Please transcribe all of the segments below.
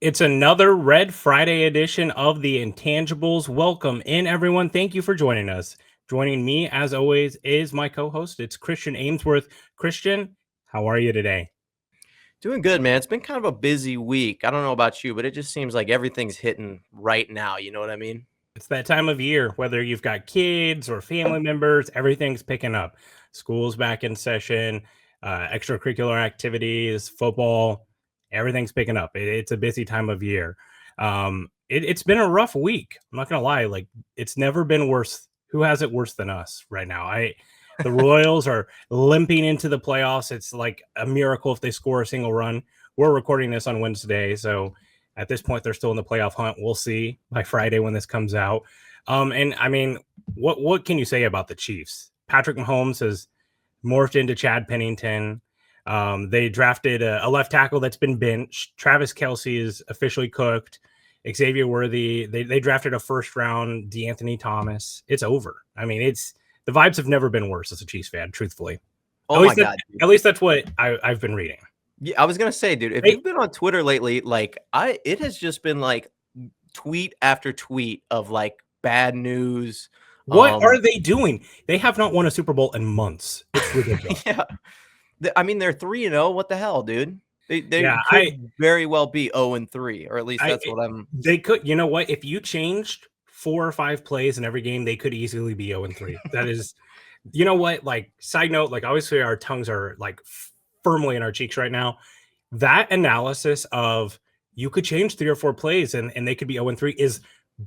It's another Red Friday edition of the Intangibles. Welcome in, everyone. Thank you for joining us. Joining me, as always, is my co-host. It's Christian Ainsworth. Christian, how are you today? Doing good, man. It's been kind of a busy week. I don't know about you, but it just seems like everything's hitting right now. You know what I mean? It's that time of year, whether you've got kids or family members, everything's picking up. School's back in session, extracurricular activities, football, everything's picking up. It's a busy time of year. It's been a rough week. I'm not gonna lie. Like it's never been worse. Who has it worse than us right now? The Royals are limping into the playoffs. It's like a miracle if they score a single run. We're recording this on Wednesday, so at this point, they're still in the playoff hunt. We'll see by Friday when this comes out. And I mean, what can you say about the Chiefs? Patrick Mahomes has morphed into Chad Pennington. They drafted a left tackle that's been benched. Travis Kelce is officially cooked. Xavier Worthy. They drafted a first round D'Anthony Thomas. It's over. I mean, it's the vibes have never been worse as a Chiefs fan, truthfully. Oh my God, dude. At least that's what I've been reading. Yeah, I was gonna say, dude, if you've been on Twitter lately, it has just been like tweet after tweet of like bad news. What are they doing? They have not won a Super Bowl in months. It's ridiculous. Yeah, I mean they're 3-0. What the hell, dude? They Yeah, could very well be 0-3, or at least that's what I'm. They could. You know what? If you changed 4 or 5 plays in every game, they could easily be 0-3. That is, you know what? Like, side note, like obviously our tongues are like firmly in our cheeks right now. That analysis of you could change 3 or 4 plays and they could be 0-3 is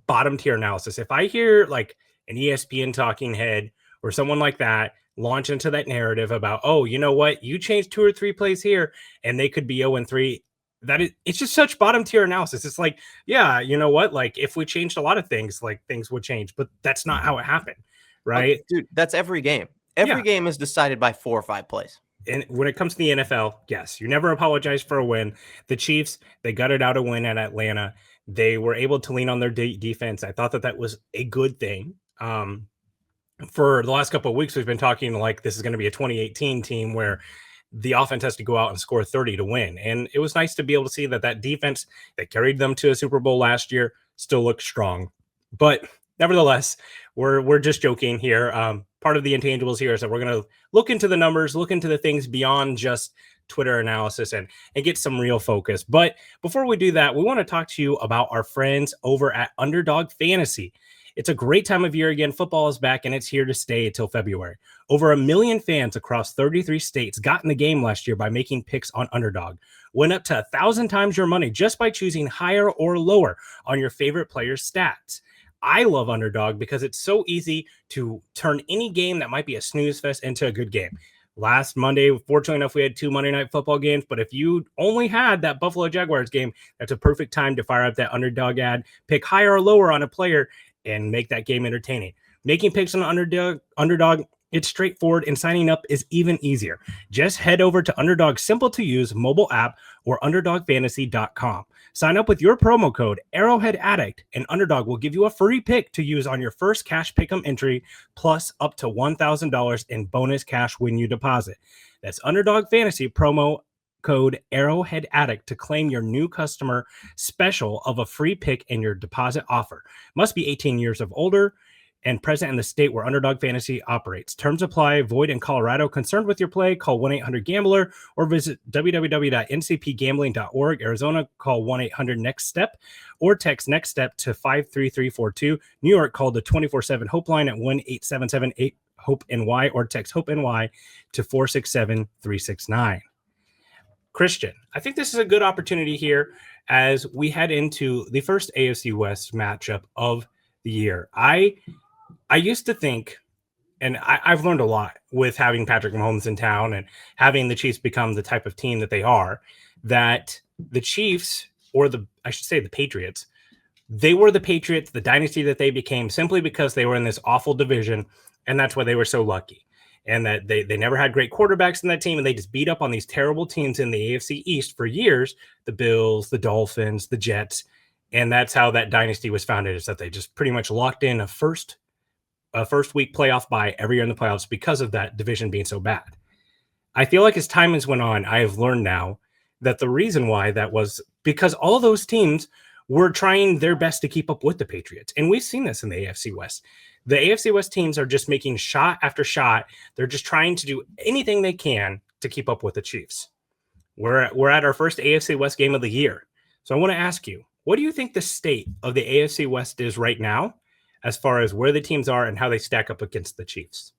bottom tier analysis. If I hear like an ESPN talking head or someone like that launch into that narrative about, oh, you know what, you changed 2 or 3 plays here and they could be 0-3. It's just such bottom tier analysis. It's like, yeah, you know what, like if we changed a lot of things, like things would change, but that's not how it happened, right? Dude, that's every game. Yeah. Every game is decided by 4 or 5 plays. And when it comes to the NFL, yes, you never apologize for a win. The Chiefs, they gutted out a win at Atlanta. They were able to lean on their defense. I thought that was a good thing. For the last couple of weeks, we've been talking like this is going to be a 2018 team where the offense has to go out and score 30 to win. And it was nice to be able to see that defense that carried them to a Super Bowl last year still looks strong. But nevertheless, we're just joking here. Part of the intangibles here is that we're going to look into the numbers, look into the things beyond just Twitter analysis and get some real focus. But before we do that, we want to talk to you about our friends over at Underdog Fantasy. It's a great time of year again. Football is back and it's here to stay until February. Over 1 million fans across 33 states got in the game last year by making picks on Underdog. Win up to 1,000 times your money just by choosing higher or lower on your favorite player's stats. I love Underdog because it's so easy to turn any game that might be a snooze fest into a good game. Last Monday, fortunately enough, we had 2 Monday Night Football games, but if you only had that Buffalo Jaguars game, that's a perfect time to fire up that Underdog ad, pick higher or lower on a player, and make that game entertaining. Making picks on Underdog, it's straightforward, and signing up is even easier. Just head over to Underdog's simple-to-use mobile app or UnderdogFantasy.com. Sign up with your promo code Arrowhead Addict, and Underdog will give you a free pick to use on your first cash pick'em entry, plus up to $1,000 in bonus cash when you deposit. That's Underdog Fantasy promo code Arrowhead Addict to claim your new customer special of a free pick and your deposit offer. Must be 18 years of older and present in the state where Underdog Fantasy operates. Terms apply. Void in Colorado. Concerned with your play? Call 1-800-GAMBLER or visit www.ncpgambling.org. Arizona, call 1-800-NEXT-STEP or text NEXT STEP to 53342. New York, call the 24/7 Hope line at 1-877-8-HOPE-NY or text HOPE-NY to 467-369. Christian, I think this is a good opportunity here as we head into the first AFC West matchup of the year. I used to think, and I've learned a lot with having Patrick Mahomes in town and having the Chiefs become the type of team that they are, that the Chiefs, or I should say the Patriots, they were the Patriots, the dynasty that they became simply because they were in this awful division, and that's why they were so lucky. And that they never had great quarterbacks in that team, and they just beat up on these terrible teams in the AFC East for years, the Bills, the Dolphins, the Jets, and that's how that dynasty was founded, is that they just pretty much locked in a first week playoff bye every year in the playoffs because of that division being so bad. I feel like as time has went on, I have learned now that the reason why that was because all those teams were trying their best to keep up with the Patriots. And we've seen this in the AFC West. The AFC West teams are just making shot after shot. They're just trying to do anything they can to keep up with the Chiefs. We're at our first AFC West game of the year. So I want to ask you, what do you think the state of the AFC West is right now as far as where the teams are and how they stack up against the Chiefs?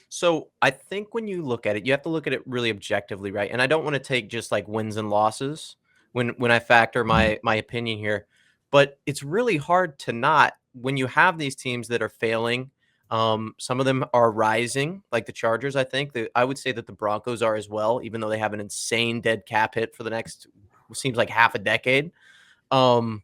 So I think when you look at it, you have to look at it really objectively, right? And I don't want to take just like wins and losses when I factor my opinion here, but it's really hard to not when you have these teams that are failing. Some of them are rising, like the Chargers. I think that I would say that the Broncos are as well, even though they have an insane dead cap hit for the next seems like half a decade. Um,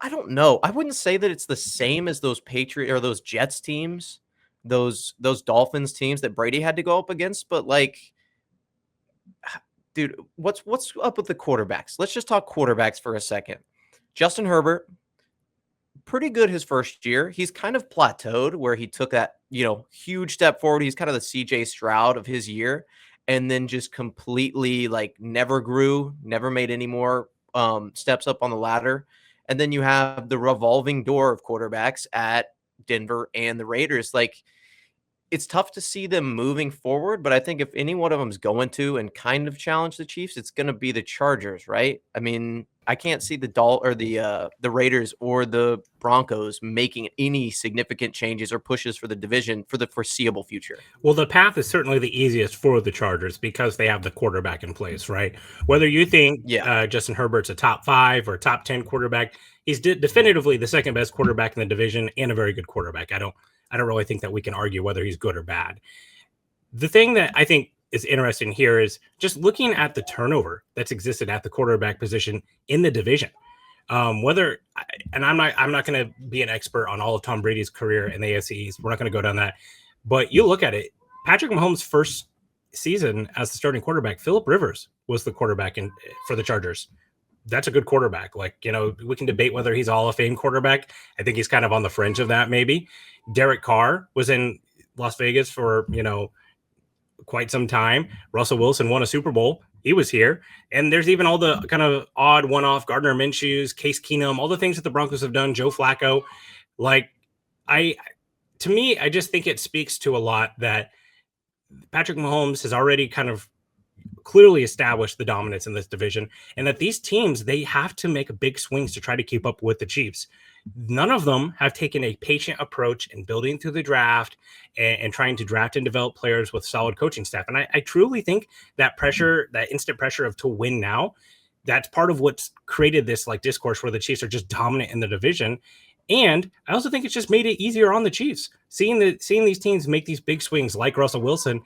I don't know. I wouldn't say that it's the same as those Patriot or those Jets teams, those Dolphins teams that Brady had to go up against. But like, dude, what's up with the quarterbacks? Let's just talk quarterbacks for a second. Justin Herbert, pretty good his first year. He's kind of plateaued where he took that, huge step forward. He's kind of the CJ Stroud of his year, and then just completely like never grew, never made any more steps up on the ladder. And then you have the revolving door of quarterbacks at Denver and the Raiders. Like, it's tough to see them moving forward, but I think if any one of them is going to and kind of challenge the Chiefs, it's going to be the Chargers, right? I mean, I can't see the Raiders or the Broncos making any significant changes or pushes for the division for the foreseeable future. Well, the path is certainly the easiest for the Chargers because they have the quarterback in place, right? Whether you think Justin Herbert's a top 5 or top 10 quarterback, he's definitively the second best quarterback in the division and a very good quarterback. I don't really think that we can argue whether he's good or bad. The thing that I think is interesting here is just looking at the turnover that's existed at the quarterback position in the division. I'm not going to be an expert on all of Tom Brady's career in the AFC East. We're not going to go down that. But you look at it, Patrick Mahomes' first season as the starting quarterback, Phillip Rivers was the quarterback for the Chargers. That's a good quarterback. Like, we can debate whether he's a Hall of Fame quarterback. I think he's kind of on the fringe of that, maybe. Derek Carr was in Las Vegas for, quite some time. Russell Wilson won a Super Bowl. He was here. And there's even all the kind of odd one-off Gardner Minshew's, Case Keenum, all the things that the Broncos have done, Joe Flacco. Like, to me, I just think it speaks to a lot that Patrick Mahomes has already kind of clearly established the dominance in this division, and that these teams, they have to make big swings to try to keep up with the Chiefs. None of them have taken a patient approach in building through the draft and trying to draft and develop players with solid coaching staff. And I truly think that pressure, that instant pressure of to win now, that's part of what's created this like discourse where the Chiefs are just dominant in the division. And I also think it's just made it easier on the Chiefs. Seeing these teams make these big swings like Russell Wilson,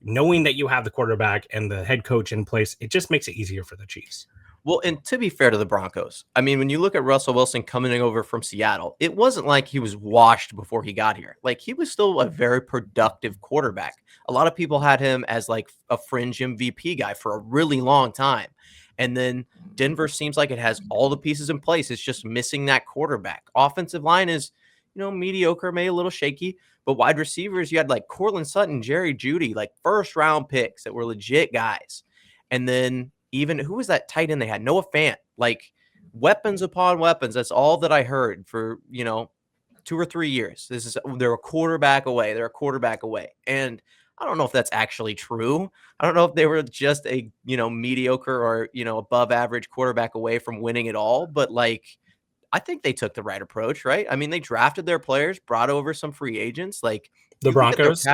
knowing that you have the quarterback and the head coach in place, it just makes it easier for the Chiefs. Well, and to be fair to the Broncos, I mean, when you look at Russell Wilson coming over from Seattle, it wasn't like he was washed before he got here. Like, he was still a very productive quarterback. A lot of people had him as like a fringe MVP guy for a really long time. And then Denver seems like it has all the pieces in place. It's just missing that quarterback. Offensive line is, mediocre, maybe a little shaky. But wide receivers, you had like Cortland Sutton, Jerry Jeudy, like first round picks that were legit guys. And then even who was that tight end they had? Noah Fant, like weapons upon weapons. That's all that I heard for, 2 or 3 years. They're a quarterback away. They're a quarterback away. And I don't know if that's actually true. I don't know if they were just a, mediocre or, above average quarterback away from winning it all. But like, I think they took the right approach, right? I mean, they drafted their players, brought over some free agents, like the Broncos.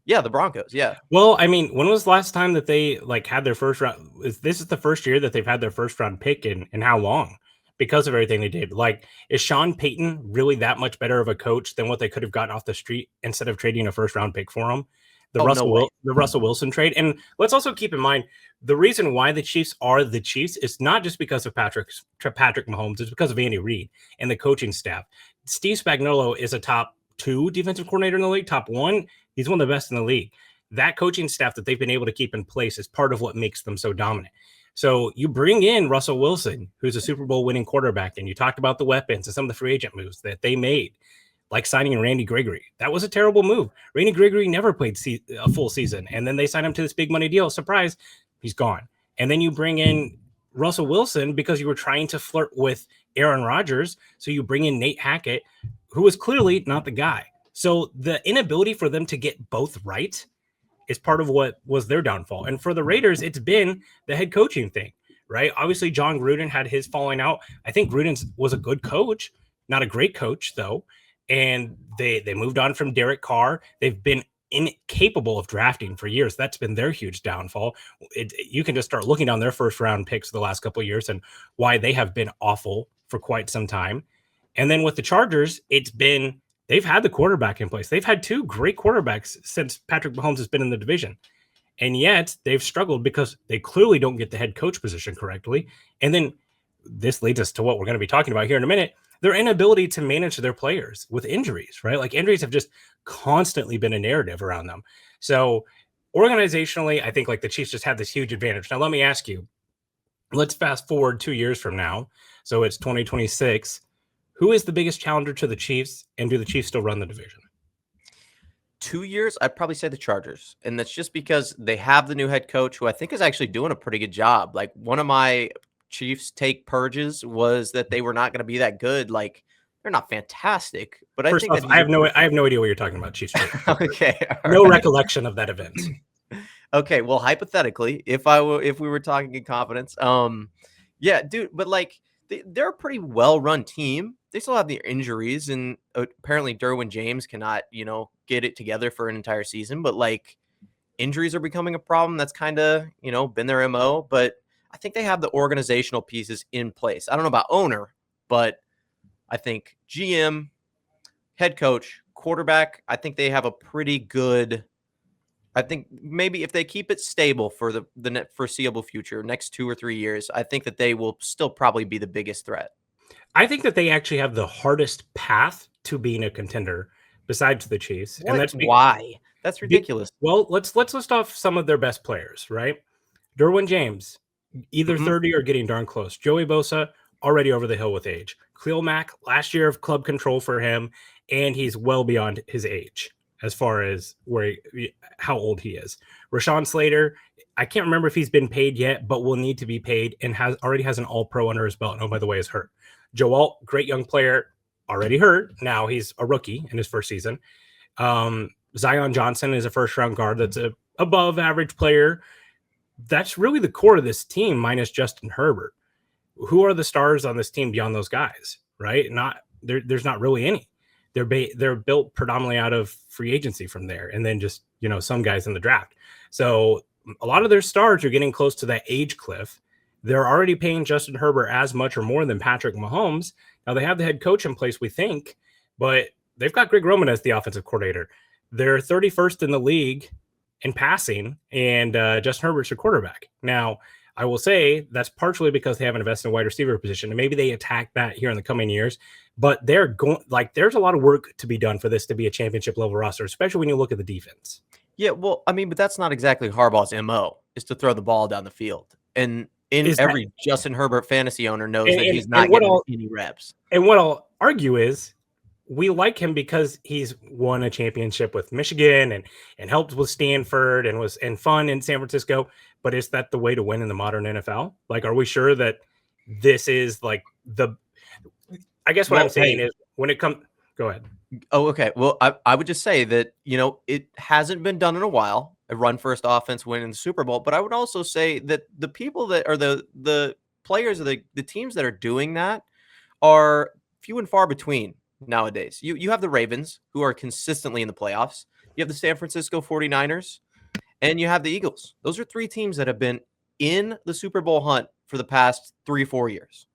Yeah, the Broncos. Yeah. Well, I mean, when was the last time that they like had their first round? This is the first year that they've had their first round pick in how long? Because of everything they did. Like, is Sean Payton really that much better of a coach than what they could have gotten off the street instead of trading a first round pick for him? The Russell Wilson trade. And let's also keep in mind, the reason why the Chiefs are the Chiefs is not just because of Patrick Mahomes. It's because of Andy Reid and the coaching staff. Steve Spagnuolo is a top 2 defensive coordinator in the league, top 1. He's one of the best in the league. That coaching staff that they've been able to keep in place is part of what makes them so dominant. So you bring in Russell Wilson, who's a Super Bowl winning quarterback, and you talked about the weapons and some of the free agent moves that they made, like signing Randy Gregory. That was a terrible move. Randy Gregory never played a full season, and then they signed him to this big money deal. Surprise, he's gone. And then you bring in Russell Wilson because you were trying to flirt with Aaron Rodgers. So you bring in Nate Hackett, who was clearly not the guy. So the inability for them to get both right is part of what was their downfall. And for the Raiders, it's been the head coaching thing, right? Obviously, John Gruden had his falling out. I think Gruden was a good coach, not a great coach, though. And they moved on from Derek Carr. They've been incapable of drafting for years. That's been their huge downfall. You can just start looking down their first round picks the last couple of years and why they have been awful for quite some time. And then with the Chargers, they've had the quarterback in place. They've had two great quarterbacks since Patrick Mahomes has been in the division. And yet they've struggled because they clearly don't get the head coach position correctly. And then this leads us to what we're going to be talking about here in a minute. Their inability to manage their players with injuries, right? Like injuries have just constantly been a narrative around them. So organizationally, I think like the Chiefs just have this huge advantage. Now, let me ask you, let's fast forward 2 years from now. So it's 2026. Who is the biggest challenger to the Chiefs, and do the Chiefs still run the division? 2 years, I'd probably say the Chargers. And that's just because they have the new head coach who I think is actually doing a pretty good job. Like one of my Chiefs take purges was that they were not going to be that good. Like they're not fantastic, but First off, I have no idea what you're talking about, Chiefs. Okay. No recollection of that event. Okay, well, hypothetically, if we were talking in confidence, yeah, dude, but like they're a pretty well-run team. They still have their injuries, and apparently Derwin James cannot, get it together for an entire season. But like injuries are becoming a problem. That's kind of been their MO. But I think they have the organizational pieces in place. I don't know about owner, but I think GM, head coach, quarterback. I think they have a pretty good. I think maybe if they keep it stable for the foreseeable future, next 2 or 3 years, I think that they will still probably be the biggest threat. I think that they actually have the hardest path to being a contender besides the Chiefs. What? And that's why? That's ridiculous. Well, let's list off some of their best players, right? Derwin James, either 30 or getting darn close. Joey Bosa, already over the hill with age. Khalil Mack, last year of club control for him, and he's well beyond his age as far as how old he is. Rashawn Slater, I can't remember if he's been paid yet, but will need to be paid and already has an all-pro under his belt. And oh, by the way, is hurt. Joe Alt, great young player, already hurt. Now he's a rookie in his first season. Zion Johnson is a first-round guard that's a above average player. That's really the core of this team, minus Justin Herbert. Who are the stars on this team beyond those guys, right? There's not really any. They're built predominantly out of free agency from there, and then just some guys in the draft. So a lot of their stars are getting close to that age cliff. They're already paying Justin Herbert as much or more than Patrick Mahomes. Now they have the head coach in place, we think, but they've got Greg Roman as the offensive coordinator. They're 31st in the league in passing, and Justin Herbert's your quarterback. Now, I will say that's partially because they haven't invested in wide receiver position, and maybe they attack that here in the coming years. But they're going there's a lot of work to be done for this to be a championship level roster, especially when you look at the defense. Yeah, well, I mean, but that's not exactly Harbaugh's MO, is to throw the ball down the field. And every Justin Herbert fantasy owner knows that he's not getting any reps. And what I'll argue is we like him because he's won a championship with Michigan and helped with Stanford and was fun in San Francisco. But is that the way to win in the modern NFL? Like, are we sure that this is like I guess what I'm saying is when it comes, go ahead. Oh, okay. Well, I would just say that, it hasn't been done in a while, a run first offense win in the Super Bowl. But I would also say that the people that are the players or the teams that are doing that are few and far between nowadays. You have the Ravens, who are consistently in the playoffs. You have the San Francisco 49ers, and you have the Eagles. Those are 3 teams that have been in the Super Bowl hunt for the past 3-4 years.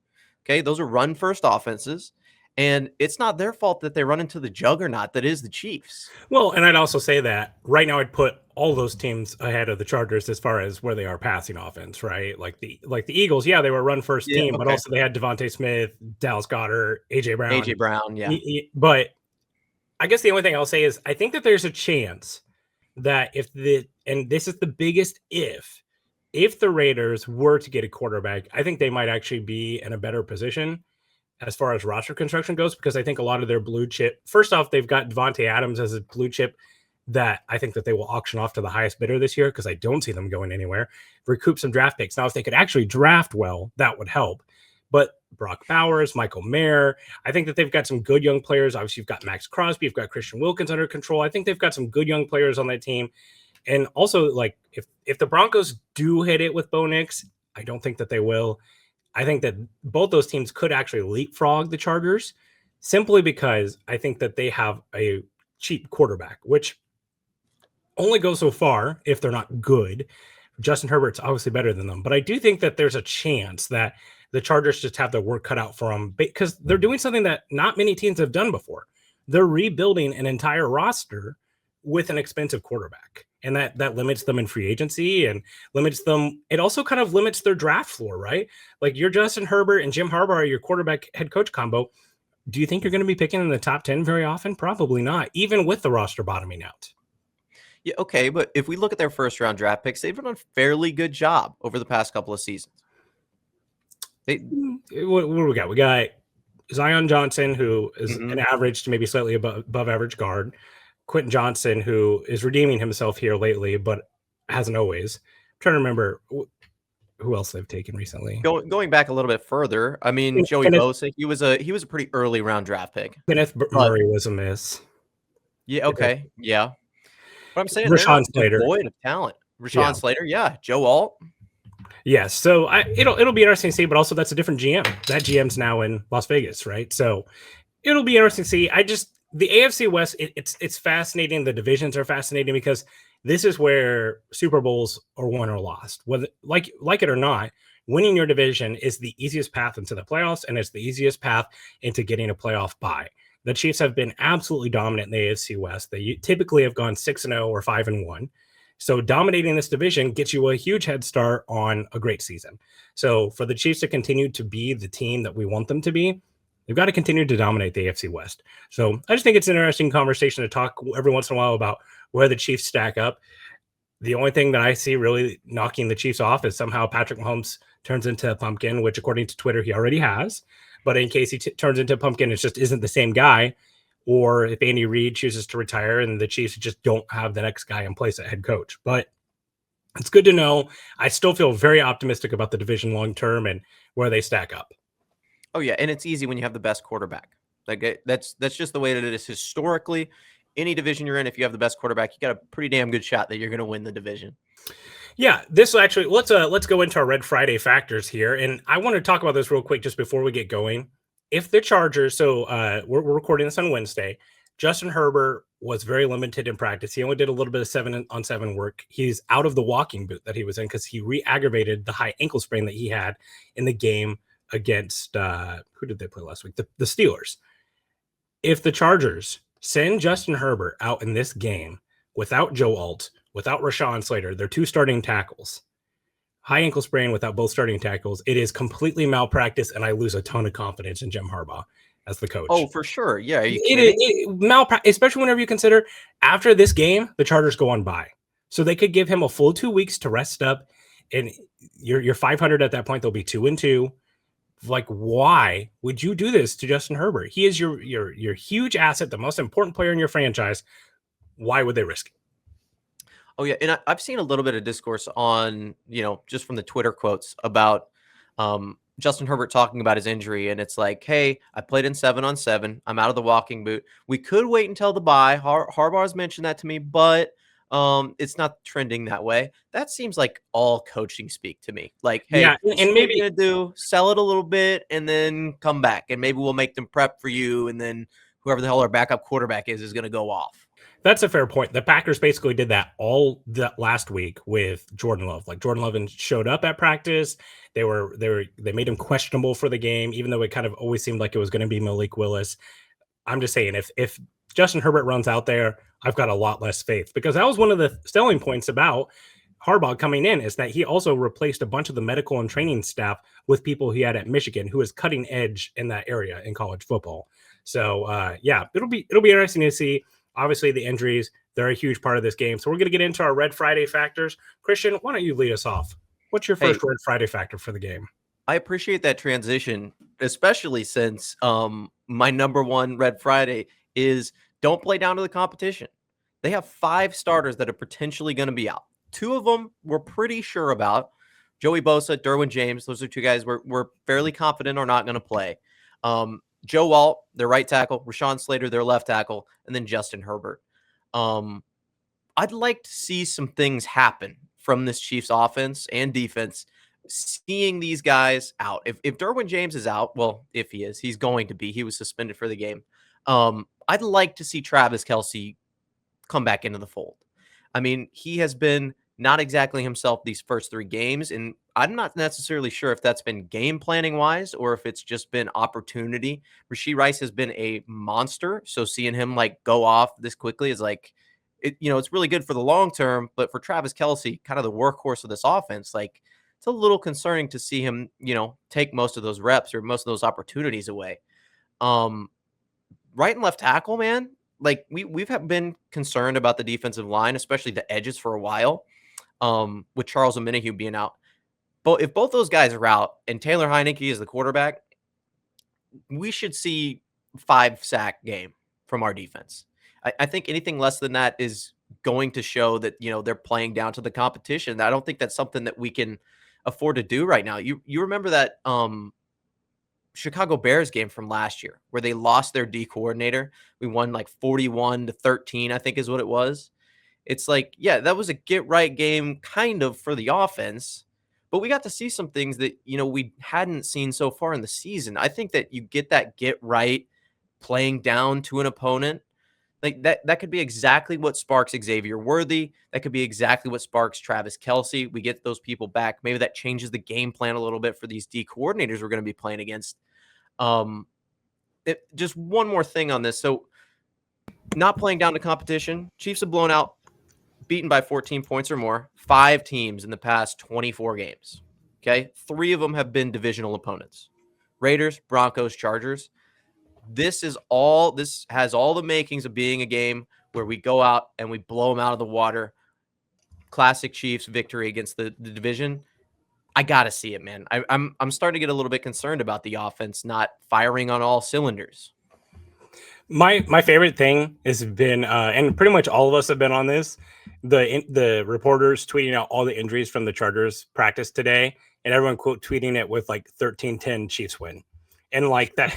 Okay, those are run first offenses. And it's not their fault that they run into the juggernaut that is the Chiefs. Well, and I'd also say that right now I'd put all those teams ahead of the Chargers as far as where they are passing offense, right? Like the Eagles, yeah, they were a run first team, but also they had Devontae Smith, Dallas Goedert, AJ Brown. Yeah. But I guess the only thing I'll say is I think that there's a chance that and this is the biggest if the Raiders were to get a quarterback, I think they might actually be in a better position as far as roster construction goes, because I think a lot of their blue chip, first off, they've got Devontae Adams as a blue chip that I think that they will auction off to the highest bidder this year because I don't see them going anywhere. Recoup some draft picks. Now, if they could actually draft well, that would help. But Brock Bowers, Michael Mayer, I think that they've got some good young players. Obviously, you've got Max Crosby, you've got Christian Wilkins under control. I think they've got some good young players on that team. And also, like, if the Broncos do hit it with Bo Nix, I don't think that they will. I think that both those teams could actually leapfrog the Chargers simply because I think that they have a cheap quarterback, which only goes so far if they're not good. Justin Herbert's obviously better than them, but I do think that there's a chance that the Chargers just have their work cut out for them because they're doing something that not many teams have done before. They're rebuilding an entire roster with an expensive quarterback, and that limits them in free agency and limits them. It also kind of limits their draft floor, right? Like your Justin Herbert and Jim Harbaugh are your quarterback head coach combo. Do you think you're going to be picking in the top 10 very often? Probably not, even with the roster bottoming out. Yeah, okay, but if we look at their first round draft picks, they've done a fairly good job over the past couple of seasons. What do we got? We got Zion Johnson, who is an average to maybe slightly above average guard. Quentin Johnson, who is redeeming himself here lately, but hasn't always. I'm trying to remember who else they've taken recently. Going back a little bit further, I mean, Joey Bosa, he was a pretty early round draft pick. Kenneth Murray was a miss. Yeah, okay, yeah. But I'm saying Rashawn Slater, void of talent. Rashawn Slater, yeah. Joe Alt. Yes, so it'll be interesting to see, but also that's a different GM. That GM's now in Las Vegas, right? So it'll be interesting to see. The AFC West, it's fascinating. The divisions are fascinating because this is where Super Bowls are won or lost. Whether like it or not, winning your division is the easiest path into the playoffs, and it's the easiest path into getting a playoff bye. The Chiefs have been absolutely dominant in the AFC West. They typically have gone 6-0 or 5-1. So dominating this division gets you a huge head start on a great season. So for the Chiefs to continue to be the team that we want them to be, they've got to continue to dominate the AFC West. So I just think it's an interesting conversation to talk every once in a while about where the Chiefs stack up. The only thing that I see really knocking the Chiefs off is somehow Patrick Mahomes turns into a pumpkin, which according to Twitter, he already has. But in case he turns into a pumpkin, it just isn't the same guy. Or if Andy Reid chooses to retire and the Chiefs just don't have the next guy in place at head coach. But it's good to know. I still feel very optimistic about the division long term and where they stack up. Oh, yeah, and it's easy when you have the best quarterback. Like that's just the way that it is historically. Any division you're in, if you have the best quarterback, you got a pretty damn good shot that you're going to win the division. Yeah, this will actually let's go into our Red Friday factors here, and I want to talk about this real quick just before we get going. If the Chargers, so we're recording this on Wednesday, Justin Herbert was very limited in practice. He only did a little bit of 7-on-7 work. He's out of the walking boot that he was in because he re-aggravated the high ankle sprain that he had in the game against who did they play last week? The Steelers. If the Chargers send Justin Herbert out in this game without Joe Alt, without Rashawn Slater, their two starting tackles, high ankle sprain without both starting tackles, it is completely malpractice, and I lose a ton of confidence in Jim Harbaugh as the coach. Oh, for sure. Yeah. Are you kidding? Malpractice, especially whenever you consider after this game, the Chargers go on bye. So they could give him a full 2 weeks to rest up, and you're 500 at that point. They'll be 2-2. Like, why would you do this to Justin Herbert? He is your huge asset, the most important player in your franchise. Why would they risk it? Oh, yeah. And I've seen a little bit of discourse on, just from the Twitter quotes about Justin Herbert talking about his injury. And it's like, hey, I played in 7-on-7. I'm out of the walking boot. We could wait until the bye. Harbaugh's mentioned that to me, but it's not trending that way. That seems like all coaching speak to me. Like, hey, yeah, and maybe you're gonna sell it a little bit and then come back. And maybe we'll make them prep for you. And then whoever the hell our backup quarterback is going to go off. That's a fair point. The Packers basically did that all that last week with Jordan Love. Like Jordan Love showed up at practice. They made him questionable for the game, even though it kind of always seemed like it was going to be Malik Willis. I'm just saying, if Justin Herbert runs out there, I've got a lot less faith, because that was one of the selling points about Harbaugh coming in, is that he also replaced a bunch of the medical and training staff with people he had at Michigan, who is cutting edge in that area in college football. So it'll be interesting to see. Obviously, the injuries, they're a huge part of this game. So we're going to get into our Red Friday factors. Christian, why don't you lead us off? What's your first Red Friday factor for the game? I appreciate that transition, especially since my number one Red Friday is don't play down to the competition. They have 5 starters that are potentially going to be out. 2 of them we're pretty sure about. Joey Bosa, Derwin James, those are 2 guys we're fairly confident are not going to play. Joe Walt, their right tackle, Rashawn Slater, their left tackle, and then Justin Herbert. I'd like to see some things happen from this Chiefs offense and defense, seeing these guys out. If Derwin James is out, well, if he is, he's going to be. He was suspended for the game. I'd like to see Travis Kelce come back into the fold. I mean, he has been not exactly himself these first 3 games, and I'm not necessarily sure if that's been game planning wise or if it's just been opportunity. Rashee Rice has been a monster, so seeing him like go off this quickly is like, it's really good for the long term, but for Travis Kelce, kind of the workhorse of this offense, like it's a little concerning to see him, take most of those reps or most of those opportunities away. Right and left tackle, man, like we've been concerned about the defensive line, especially the edges for a while, with Charles Omenihu being out. But if both those guys are out and Taylor Heineke is the quarterback, we should see 5-sack game from our defense. I think anything less than that is going to show that, they're playing down to the competition. I don't think that's something that we can afford to do right now. You remember that Chicago Bears game from last year where they lost their D coordinator. We won like 41-13, I think is what it was. It's like, yeah, that was a get right game kind of for the offense, but we got to see some things that, we hadn't seen so far in the season. I think that you get that get right playing down to an opponent. Like that could be exactly what sparks Xavier Worthy. That could be exactly what sparks Travis Kelce. We get those people back. Maybe that changes the game plan a little bit for these D coordinators we're going to be playing against. Just one more thing on this. So not playing down to competition. Chiefs have blown out, beaten by 14 points or more, 5 teams in the past 24 games. Okay. 3 of them have been divisional opponents. Raiders, Broncos, Chargers. This has all the makings of being a game where we go out and we blow them out of the water. Classic Chiefs victory against the division. I gotta see it, man. I'm starting to get a little bit concerned about the offense not firing on all cylinders. My favorite thing has been, and pretty much all of us have been on this, the reporters tweeting out all the injuries from the Chargers practice today, and everyone quote tweeting it with like 13-10 Chiefs win. And like that,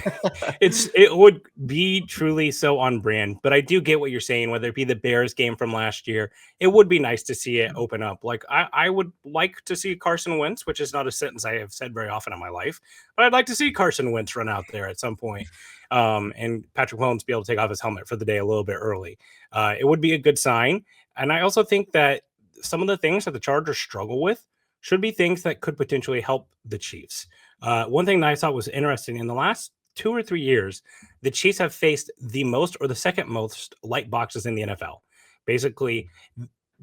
it would be truly so on brand. But I do get what you're saying, whether it be the Bears game from last year, it would be nice to see it open up. Like I would like to see Carson Wentz, which is not a sentence I have said very often in my life, but I'd like to see Carson Wentz run out there at some point. And Patrick Mahomes be able to take off his helmet for the day a little bit early. It would be a good sign. And I also think that some of the things that the Chargers struggle with should be things that could potentially help the Chiefs. One thing that I thought was interesting in the last 2 or 3 years, the Chiefs have faced the most or the second most light boxes in the NFL. Basically,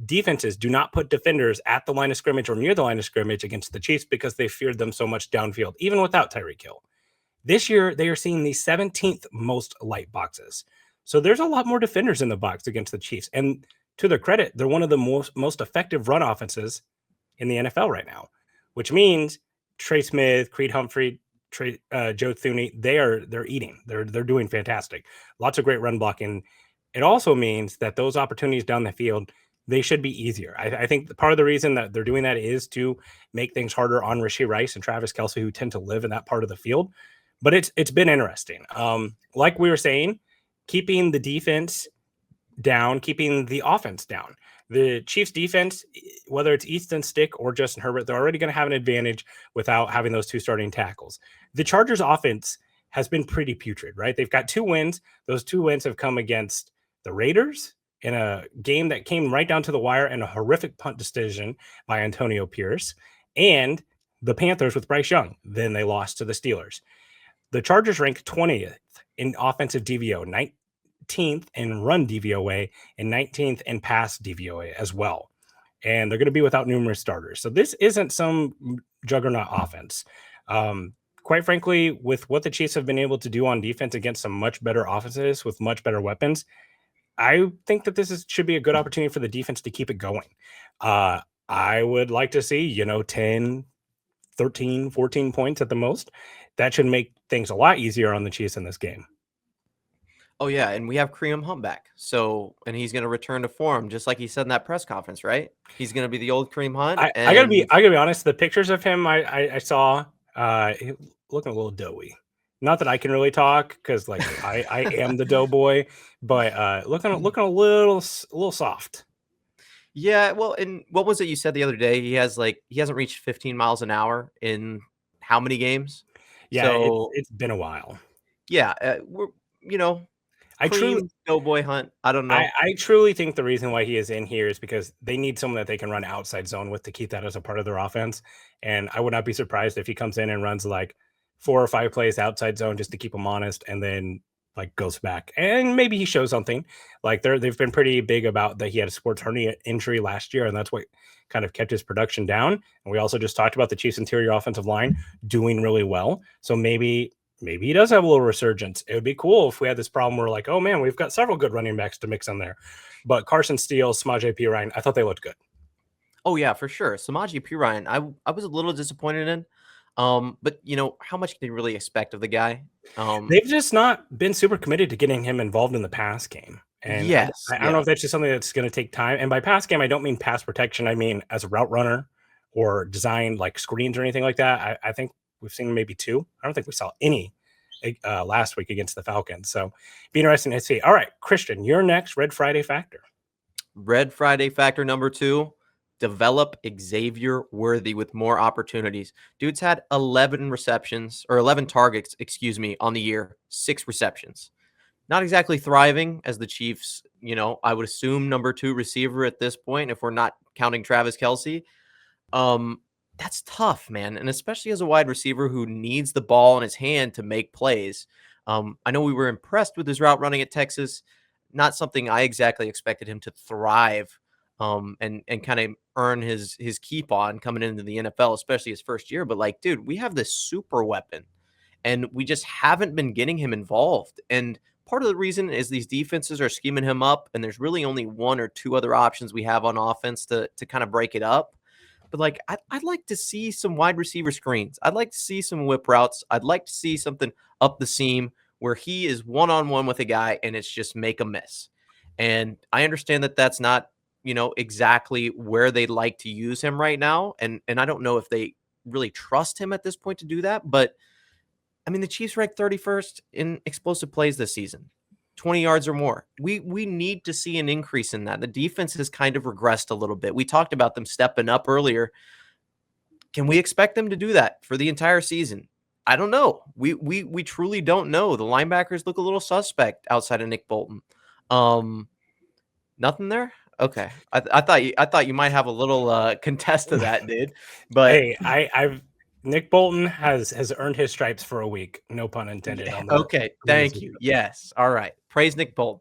defenses do not put defenders at the line of scrimmage or near the line of scrimmage against the Chiefs because they feared them so much downfield, even without Tyreek Hill. This year, they are seeing the 17th most light boxes. So there's a lot more defenders in the box against the Chiefs. And to their credit, they're one of the most effective run offenses in the NFL right now, which means Trey Smith, Creed Humphrey, Joe Thuney, they're eating. They're doing fantastic. Lots of great run blocking. It also means that those opportunities down the field, they should be easier. I think part of the reason that they're doing that is to make things harder on Rashee Rice and Travis Kelce, who tend to live in that part of the field. But it's been interesting. Like we were saying, keeping the defense down, keeping the offense down. The Chiefs defense, whether it's Easton Stick or Justin Herbert, they're already going to have an advantage without having those 2 starting tackles. The Chargers offense has been pretty putrid, right? They've got 2 wins. Those 2 wins have come against the Raiders in a game that came right down to the wire and a horrific punt decision by Antonio Pierce, and the Panthers with Bryce Young. Then they lost to the Steelers. The Chargers ranked 20th in offensive DVO, 19th in run DVOA, and 19th in pass DVOA as well. And they're going to be without numerous starters. So this isn't some juggernaut offense. Quite frankly, with what the Chiefs have been able to do on defense against some much better offenses with much better weapons, I think that should be a good opportunity for the defense to keep it going. I would like to see, 10, 13, 14 points at the most. That should make things a lot easier on the Chiefs in this game. Oh yeah, and we have Kareem Hunt back. So, and he's going to return to form, just like he said in that press conference, right? He's going to be the old Kareem Hunt, I gotta be and I gotta be honest. The pictures of him I saw, he looking a little doughy. Not that I can really talk because like I am the doughboy, but looking a little soft. yeah. Well, and what was it you said the other day? He hasn't reached 15 miles an hour in how many games? Yeah, So it's been a while. yeah, we're you know I truly Kareem Doughboy Hunt. I don't know. I truly think the reason why he is in here is because they need someone that they can run outside zone with to keep that as a part of their offense. And I would not be surprised if he comes in and runs like 4 or 5 plays outside zone just to keep him honest, and then like goes back and maybe he shows something. Like they've been pretty big about that he had a sports hernia injury last year, and that's what kind of kept his production down. And we also just talked about the Chiefs' interior offensive line doing really well. So maybe he does have a little resurgence. It would be cool if we had this problem where like, oh man, we've got several good running backs to mix in there. But Carson Steele, Samaje Perine, I thought they looked good. Oh yeah, for sure. Samaje Perine, I was a little disappointed in. But how much can you really expect of the guy? They've just not been super committed to getting him involved in the pass game. And Yes, I don't know yeah. if that's just something that's going to take time. And by pass game, I don't mean pass protection. I mean as a route runner or design like screens or anything like that. I think we've seen maybe two. I don't think we saw any last week against the Falcons. So be interesting to see. All right, Christian, you're next. Red Friday factor. Red Friday factor number 2, develop Xavier Worthy with more opportunities. Dude's had 11 receptions or 11 targets, excuse me, on the year, 6 receptions. Not exactly thriving as the Chiefs, I would assume number 2 receiver at this point if we're not counting Travis Kelce. Um, that's tough, man, and especially as a wide receiver who needs the ball in his hand to make plays. I know we were impressed with his route running at Texas. Not something I exactly expected him to thrive, and kind of earn his keep on coming into the NFL, especially his first year. But like, dude, we have this super weapon, and we just haven't been getting him involved. And part of the reason is these defenses are scheming him up, and there's really only one or two other options we have on offense to kind of break it up. But like, I'd like to see some wide receiver screens. I'd like to see some whip routes. I'd like to see something up the seam where he is one on one with a guy and it's just make a miss. And I understand that that's not, exactly where they'd like to use him right now. And I don't know if they really trust him at this point to do that. But I mean, the Chiefs ranked 31st in explosive plays this season. 20 yards or more. We need to see an increase in that. The defense has kind of regressed a little bit. We talked about them stepping up earlier. Can we expect them to do that for the entire season? I don't know. We truly don't know. The linebackers look a little suspect outside of Nick Bolton. Um, Nothing there. Okay, I thought you might have a little contest to that, dude. But Hey, I've Nick Bolton has earned his stripes for a week. No pun intended yeah, on the okay, thank you. Yes, all right. Praise Nick Bolton.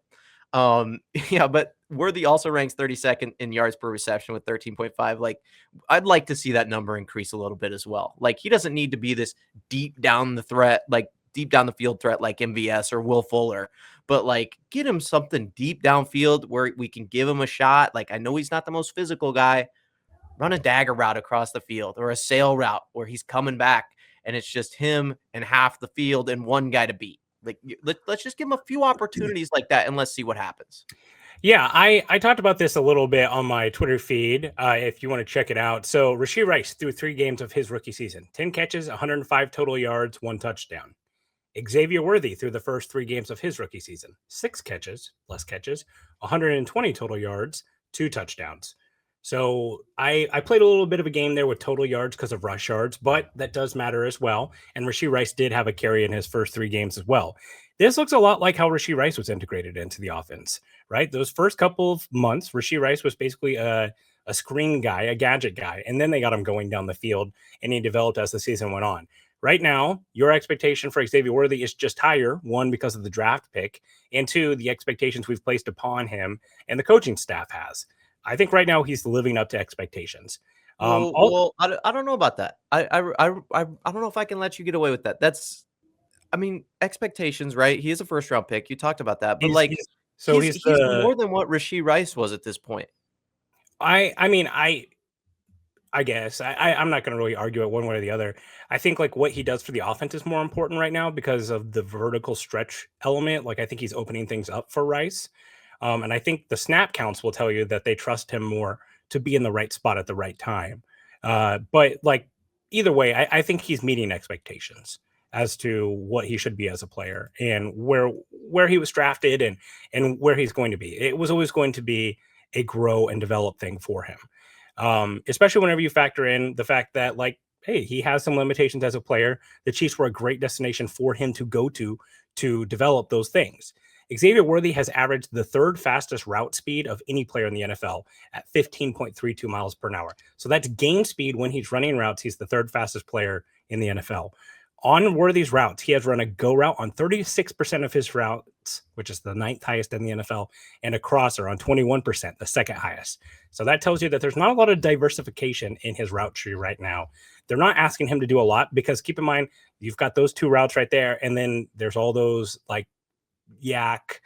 Yeah, but Worthy also ranks 32nd in yards per reception with 13.5. Like, I'd like to see that number increase a little bit as well. Like, he doesn't need to be this deep down the threat, like deep down the field threat like MVS or Will Fuller, but like get him something deep downfield where we can give him a shot. Like, I know he's not the most physical guy. Run a dagger route across the field or a sail route where he's coming back and it's just him and half the field and one guy to beat. Like, let's just give him a few opportunities like that and let's see what happens. Yeah, I talked about this a little bit on my Twitter feed. If you want to check it out, so Rashee Rice through 3 games of his rookie season, 10 catches, 105 total yards, 1 touchdown. Xavier Worthy through the first 3 games of his rookie season, 6 catches, less catches, 120 total yards, 2 touchdowns. So I played a little bit of a game there with total yards because of rush yards, but that does matter as well. And Rashee Rice did have a carry in his first 3 games as well. This looks a lot like how Rashee Rice was integrated into the offense, right? Those first couple of months, Rashee Rice was basically a screen guy, a gadget guy, and then they got him going down the field, and he developed as the season went on. Right now, your expectation for Xavier Worthy is just higher, one, because of the draft pick, and two, the expectations we've placed upon him and the coaching staff has. I think right now he's living up to expectations. I don't know about that. I don't know if I can let you get away with that. I mean, expectations, right? He is a first round pick. You talked about that, but like he's he's the more than what Rashee Rice was at this point. I mean I guess I'm not going to really argue it one way or the other. I think like what he does for the offense is more important right now because of the vertical stretch element. Like I think he's opening things up for Rice, and I think the snap counts will tell you that they trust him more to be in the right spot at the right time. But like either way, I think he's meeting expectations as to what he should be as a player and where he was drafted and where he's going to be. It was always going to be a grow and develop thing for him. Especially whenever you factor in the fact that, like, hey, he has some limitations as a player. The Chiefs were a great destination for him to go to develop those things. Xavier Worthy has averaged the third fastest route speed of any player in the NFL at 15.32 miles per hour. So that's game speed when he's running routes. He's the third fastest player in the NFL. On Worthy's routes, he has run a go route on 36% of his routes, which is the ninth highest in the NFL, and a crosser on 21%, the second highest. So that tells you that there's not a lot of diversification in his route tree right now. They're not asking him to do a lot because keep in mind, you've got those two routes right there. And then there's all those like yak,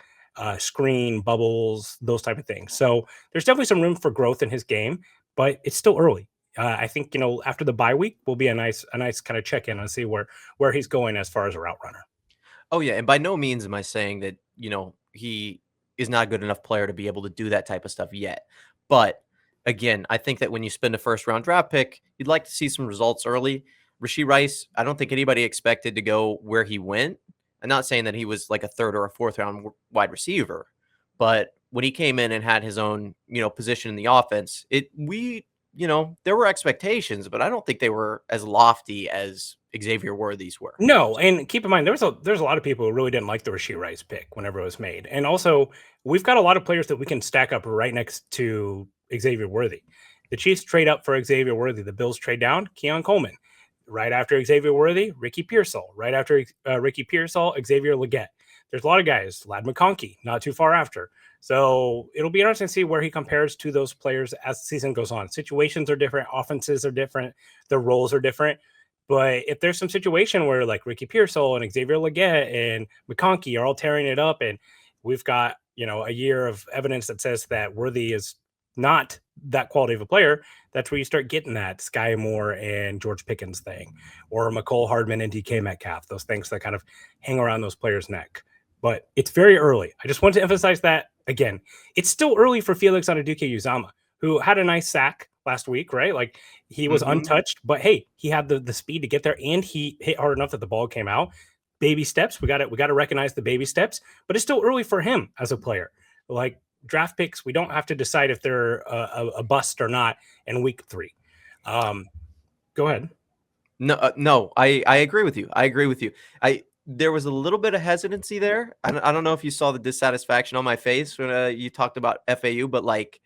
screen, bubbles, those type of things. So there's definitely some room for growth in his game, but it's still early. I think after the bye week will be a nice kind of check in and see where he's going as far as a route runner. Oh yeah, and by no means am I saying that, he is not a good enough player to be able to do that type of stuff yet. But again, I think that when you spend a first round draft pick, you'd like to see some results early. Rashee Rice, I don't think anybody expected to go where he went. I'm not saying that he was like a third or a fourth round wide receiver, but when he came in and had his own, position in the offense, there were expectations, but I don't think they were as lofty as Xavier Worthy's were. No, and keep in mind there's a lot of people who really didn't like the Rashee Rice pick whenever it was made, and also we've got a lot of players that we can stack up right next to Xavier Worthy. The Chiefs trade up for Xavier Worthy. The Bills trade down Keon Coleman. Right after Xavier Worthy, Ricky Pearsall. Right after Ricky Pearsall, Xavier Legette. There's a lot of guys. Lad McConkey, not too far after. So it'll be interesting to see where he compares to those players as the season goes on. Situations are different, offenses are different, the roles are different. But if there's some situation where like Ricky Pearsall and Xavier Legette and McConkey are all tearing it up, and we've got a year of evidence that says that Worthy is not that quality of a player, that's where you start getting that Sky Moore and George Pickens thing, or McCole Hardman and DK Metcalf, those things that kind of hang around those players' neck. But it's very early. I just want to emphasize that again. It's still early for Felix Anudike-Uzomah, who had a nice sack last week, right? Like he was untouched, but hey, he had the speed to get there, and he hit hard enough that the ball came out. Baby steps. We got to recognize the baby steps, but it's still early for him as a player. Like draft picks, we don't have to decide if they're a bust or not in week 3. Go ahead. No, I agree with you. There was a little bit of hesitancy there. I don't know if you saw the dissatisfaction on my face when you talked about FAU, but like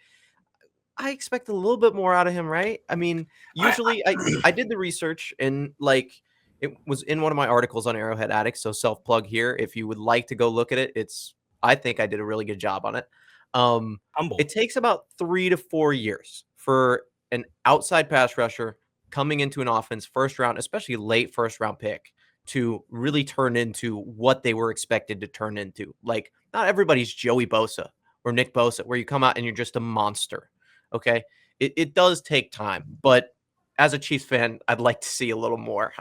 I expect a little bit more out of him, right? I mean, usually I did the research and like it was in one of my articles on Arrowhead Addict, so self plug here. If you would like to go look at it, I think I did a really good job on it. Humble. It takes about 3 to 4 years for an outside pass rusher coming into an offense first round, especially late first round pick, to really turn into what they were expected to turn into. Like not everybody's Joey Bosa or Nick Bosa, where you come out and you're just a monster. Okay. It does take time, but as a Chiefs fan, I'd like to see a little more.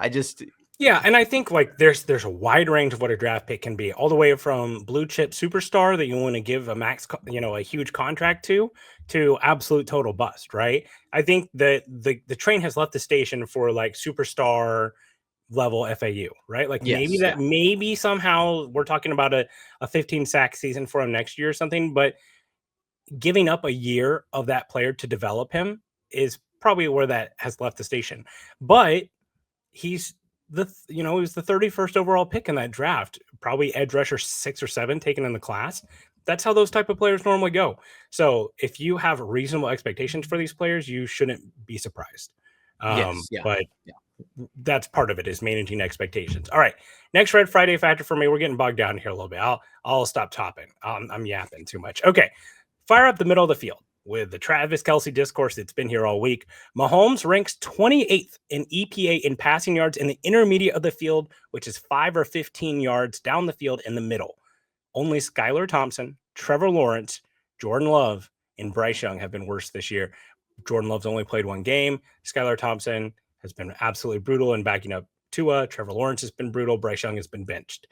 Yeah, and I think like there's a wide range of what a draft pick can be, all the way from blue chip superstar that you want to give a a huge contract to absolute total bust, right? I think that the train has left the station for like superstar level FAU, right? Like Yes, maybe somehow we're talking about a 15 sack season for him next year or something, but giving up a year of that player to develop him is probably where that has left the station. But he's he was the 31st overall pick in that draft, probably edge rusher 6 or 7 taken in the class. That's how those type of players normally go. So if you have reasonable expectations for these players, you shouldn't be surprised. yes, yeah, But yeah. that's part of it, is managing expectations. All right, next Red Friday factor for me. We're getting bogged down here a little bit. I'll stop topping. I'm yapping too much. Okay, fire up the middle of the field with the Travis Kelce discourse that's been here all week. Mahomes ranks 28th in EPA in passing yards in the intermediate of the field, which is 5 or 15 yards down the field in the middle. Only Skylar Thompson, Trevor Lawrence, Jordan Love, and Bryce Young have been worse this year. Jordan Love's only played one game. Skylar Thompson has been absolutely brutal in backing up Tua. Trevor Lawrence has been brutal. Bryce Young has been benched.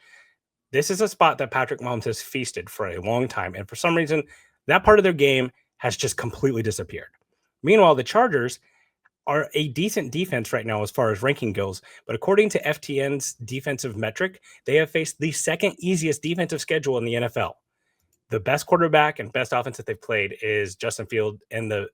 This is a spot that Patrick Mahomes has feasted for a long time. And for some reason, that part of their game has just completely disappeared. Meanwhile, the Chargers are a decent defense right now as far as ranking goes. But according to FTN's defensive metric, they have faced the second easiest defensive schedule in the NFL. The best quarterback and best offense that they've played is Justin Field and the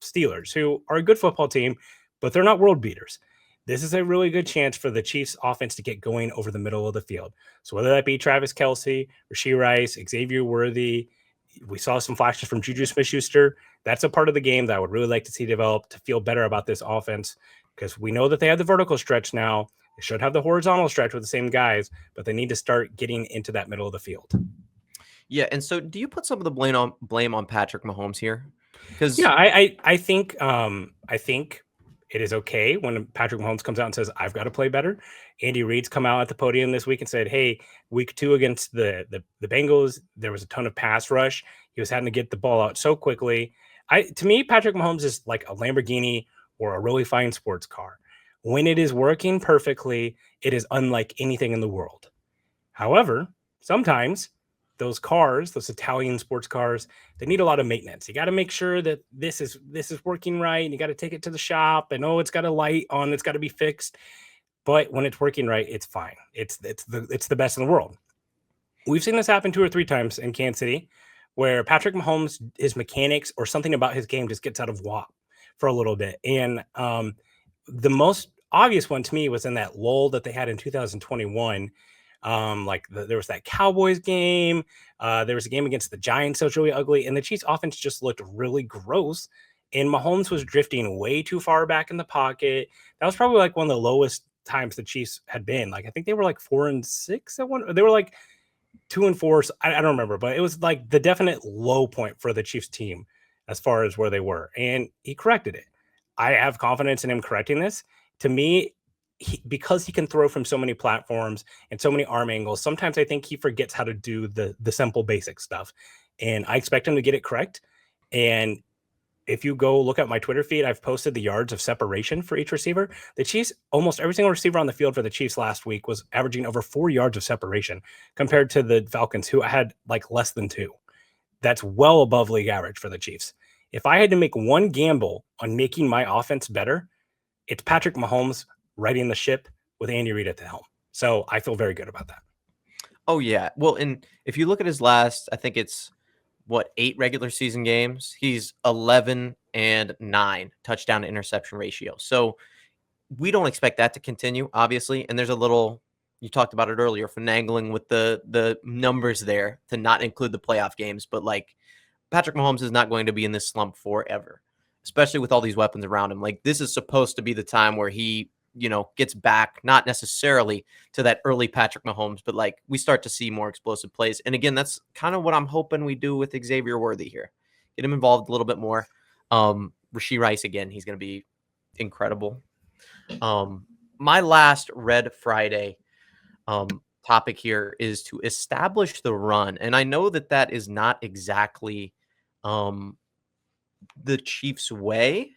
Steelers, who are a good football team, but they're not world beaters. This is a really good chance for the Chiefs offense to get going over the middle of the field. So whether that be Travis Kelce, Rashee Rice, Xavier Worthy, we saw some flashes from Juju Smith-Schuster. That's a part of the game that I would really like to see develop to feel better about this offense, because we know that they have the vertical stretch now. They should have the horizontal stretch with the same guys, but they need to start getting into that middle of the field. Yeah, and so do you put some of the blame on Patrick Mahomes here? Because Yeah, I think it is okay when Patrick Mahomes comes out and says, "I've got to play better." Andy Reid's come out at the podium this week and said, "Hey, week 2 against the Bengals, there was a ton of pass rush. He was having to get the ball out so quickly." To me, Patrick Mahomes is like a Lamborghini or a really fine sports car. When it is working perfectly, it is unlike anything in the world. However, sometimes those cars, those Italian sports cars, they need a lot of maintenance. You got to make sure that this is working right, and you got to take it to the shop, and it's got a light on, it's got to be fixed. But when it's working right, it's fine. It's the best in the world. We've seen this happen 2 or 3 times in Kansas City, where Patrick Mahomes, his mechanics or something about his game just gets out of whack for a little bit. And the most obvious one to me was in that lull that they had in 2021. There was that Cowboys game. There was a game against the Giants that was really ugly, and the Chiefs offense just looked really gross. And Mahomes was drifting way too far back in the pocket. That was probably like one of the lowest times the Chiefs had been. Like I think they were like 4-6 at one. They were like 2-4. I don't remember, but it was like the definite low point for the Chiefs team as far as where they were, and he corrected it. I have confidence in him correcting this. To me, because he can throw from so many platforms and so many arm angles, sometimes I think he forgets how to do the simple basic stuff. And I expect him to get it correct. And if you go look at my Twitter feed, I've posted the yards of separation for each receiver. The Chiefs, almost every single receiver on the field for the Chiefs last week was averaging over 4 yards of separation compared to the Falcons, who had like less than 2. That's well above league average for the Chiefs. If I had to make one gamble on making my offense better, it's Patrick Mahomes riding the ship with Andy Reid at the helm. So I feel very good about that. Oh yeah. Well, and if you look at his last, I think it's 8 regular season games, he's 11-9 touchdown to interception ratio. So we don't expect that to continue, obviously. And there's a little, you talked about it earlier, finagling with the numbers there to not include the playoff games. But like Patrick Mahomes is not going to be in this slump forever, especially with all these weapons around him. Like this is supposed to be the time where he, gets back, not necessarily to that early Patrick Mahomes, but like we start to see more explosive plays. And again, that's kind of what I'm hoping we do with Xavier Worthy here. Get him involved a little bit more. Rashee Rice, again, he's going to be incredible. My last Red Friday topic here is to establish the run. And I know that is not exactly the Chiefs' way.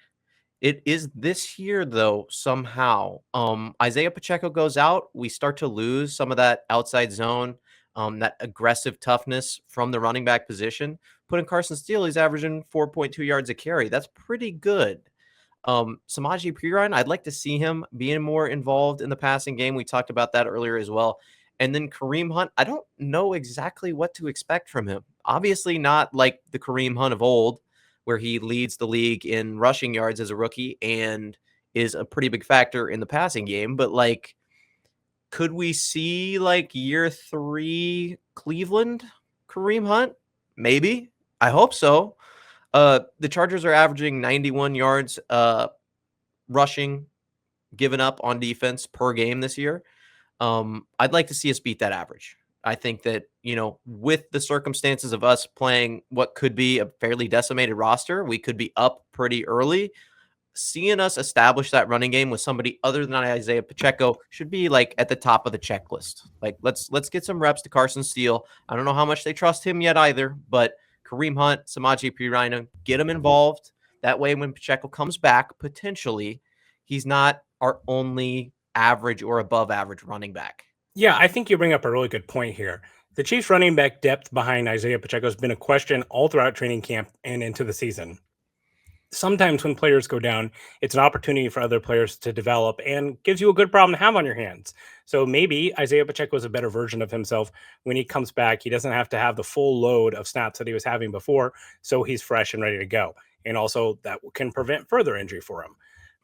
It is this year, though, somehow. Isaiah Pacheco goes out. We start to lose some of that outside zone, that aggressive toughness from the running back position. Putting Carson Steele, he's averaging 4.2 yards a carry. That's pretty good. Samaje Perine, I'd like to see him being more involved in the passing game. We talked about that earlier as well. And then Kareem Hunt, I don't know exactly what to expect from him. Obviously not like the Kareem Hunt of old, where he leads the league in rushing yards as a rookie and is a pretty big factor in the passing game. But like, could we see like year 3 Cleveland Kareem Hunt? Maybe. I hope so. The Chargers are averaging 91 yards rushing given up on defense per game this year. I'd like to see us beat that average. I think that, with the circumstances of us playing what could be a fairly decimated roster, we could be up pretty early. Seeing us establish that running game with somebody other than Isaiah Pacheco should be like at the top of the checklist. Like let's get some reps to Carson Steele. I don't know how much they trust him yet either, but Kareem Hunt, Samaje Perine, get them involved. That way, when Pacheco comes back, potentially, he's not our only average or above average running back. Yeah, I think you bring up a really good point here. The Chiefs running back depth behind Isaiah Pacheco has been a question all throughout training camp and into the season. Sometimes when players go down, it's an opportunity for other players to develop and gives you a good problem to have on your hands. So maybe Isaiah Pacheco is a better version of himself when he comes back. He doesn't have to have the full load of snaps that he was having before, so he's fresh and ready to go. And also that can prevent further injury for him.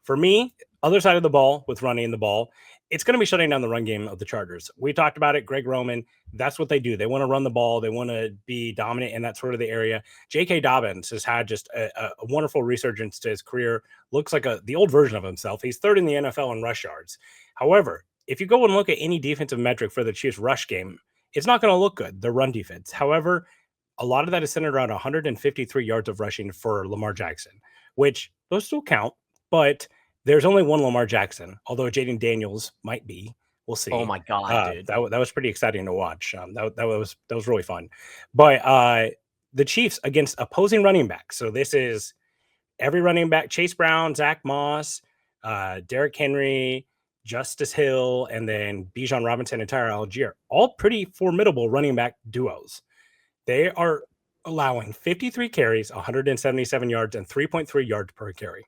For me, other side of the ball with running the ball, it's going to be shutting down the run game of the Chargers. We talked about it. Greg Roman, that's what they do. They want to run the ball. They want to be dominant in that sort of the area. J.K. Dobbins has had just a wonderful resurgence to his career. Looks like the old version of himself. He's third in the NFL in rush yards. However, if you go and look at any defensive metric for the Chiefs rush game, it's not going to look good, the run defense. However, a lot of that is centered around 153 yards of rushing for Lamar Jackson, which those still count, but there's only one Lamar Jackson, although Jaden Daniels might be. We'll see. Oh my God, dude. That was pretty exciting to watch. That was really fun. But the Chiefs against opposing running backs. So this is every running back: Chase Brown, Zach Moss, Derrick Henry, Justice Hill, and then Bijan Robinson and Tyler Algier. All pretty formidable running back duos. They are allowing 53 carries, 177 yards, and 3.3 yards per carry.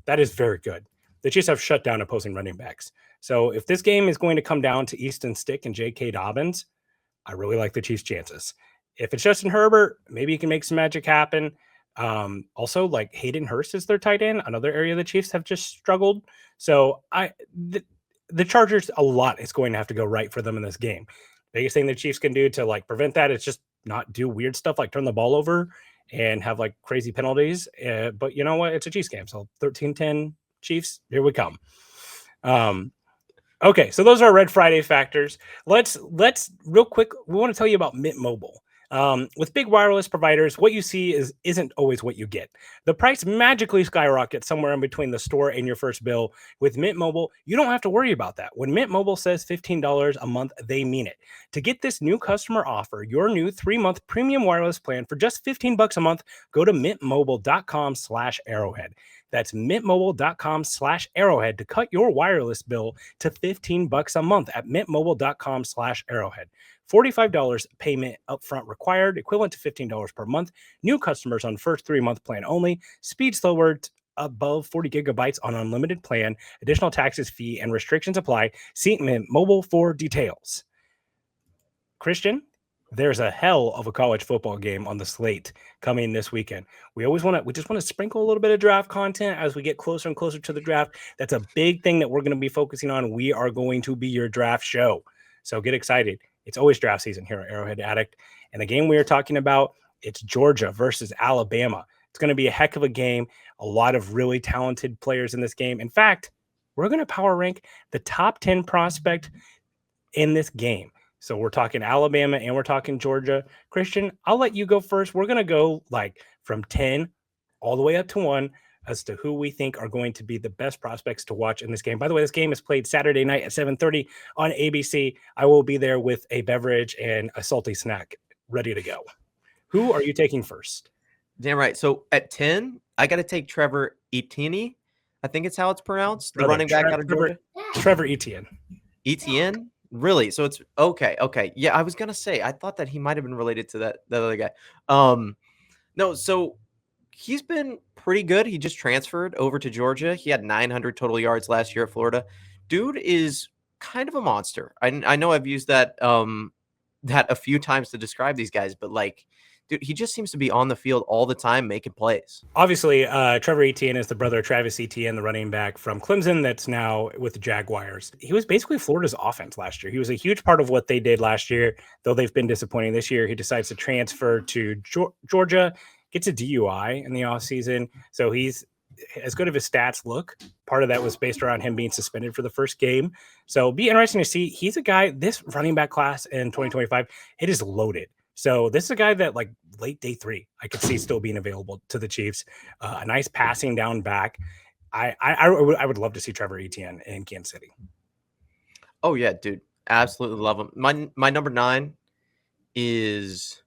That is very good. The Chiefs have shut down opposing running backs. So if this game is going to come down to Easton Stick and J.K. Dobbins, I really like the Chiefs' chances. If it's Justin Herbert, maybe he can make some magic happen. Also, like Hayden Hurst is their tight end, another area the Chiefs have just struggled. So the Chargers, a lot is going to have to go right for them in this game. Biggest thing the Chiefs can do to like prevent that is just not do weird stuff like turn the ball over and have like crazy penalties. But you know what? It's a Chiefs game. So 13-10 Chiefs, here we come. Okay, so those are Red Friday factors. Let's real quick. We want to tell you about Mint Mobile. With big wireless providers, what you see isn't always what you get. The price magically skyrockets somewhere in between the store and your first bill. With Mint Mobile, you don't have to worry about that. When Mint Mobile says $15 a month, they mean it. To get this new customer offer, your new 3-month premium wireless plan for just $15 a month, go to mintmobile.com/arrowhead. That's mintmobile.com/arrowhead to cut your wireless bill to $15 a month at mintmobile.com/arrowhead. $45 payment upfront required, equivalent to $15 per month. New customers on first 3-month plan only. Speed slower above 40 gigabytes on unlimited plan. Additional taxes, fee, and restrictions apply. See Mint Mobile for details. Christian, there's a hell of a college football game on the slate coming this weekend. We just want to sprinkle a little bit of draft content as we get closer and closer to the draft. That's a big thing that we're going to be focusing on. We are going to be your draft show. So get excited. It's always draft season here at Arrowhead Addict. And the game we are talking about, it's Georgia versus Alabama. It's going to be a heck of a game. A lot of really talented players in this game. In fact, we're going to power rank the top 10 prospect in this game. So we're talking Alabama and we're talking Georgia. Christian, I'll let you go first. We're going to go like from 10 all the way up to 1 as to who we think are going to be the best prospects to watch in this game. By the way, this game is played Saturday night at 7:30 on ABC. I will be there with a beverage and a salty snack ready to go. Who are you taking first? Damn right. So at 10, I got to take Trevor Etienne. I think it's how it's pronounced. The running back out of Georgia. Trevor Etienne. Etienne? Really? So it's okay. Okay. Yeah, I was gonna say I thought that he might have been related to that other guy. No, so he's been pretty good. He just transferred over to Georgia. He had 900 total yards last year at Florida. Dude is kind of a monster. I know I've used that that a few times to describe these guys, but like, dude, he just seems to be on the field all the time making plays. Obviously, Trevor Etienne is the brother of Travis Etienne, the running back from Clemson that's now with the Jaguars. He was basically Florida's offense last year. He was a huge part of what they did last year, though they've been disappointing this year. He decides to transfer to Georgia, gets a DUI in the offseason. So he's as good of his stats look. Part of that was based around him being suspended for the first game. So it'll be interesting to see. He's a guy, this running back class in 2025, it is loaded. So this is a guy that like late day 3, I could see still being available to the Chiefs. A nice passing down back. I would love to see Trevor Etienne in Kansas City. Oh yeah, dude, absolutely love him. My number 9 is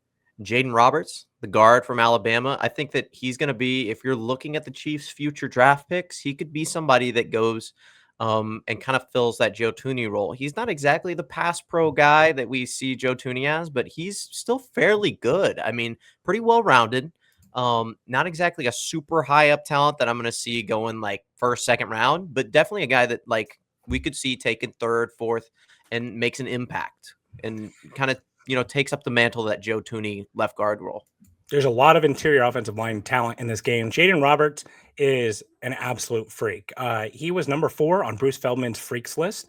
Jaden Roberts, the guard from Alabama. I think that he's going to be, if you're looking at the Chiefs' future draft picks, he could be somebody that goes and kind of fills that Joe Tooney role. He's not exactly the pass pro guy that we see Joe Tooney as, but he's still fairly good. I mean, pretty well rounded. Not exactly a super high up talent that I'm going to see going like first, second round, but definitely a guy that like we could see taken third, fourth, and makes an impact and kind of takes up the mantle of that Joe Tooney left guard role. There's a lot of interior offensive line talent in this game. Jaden Roberts is an absolute freak. He was number 4 on Bruce Feldman's freaks list.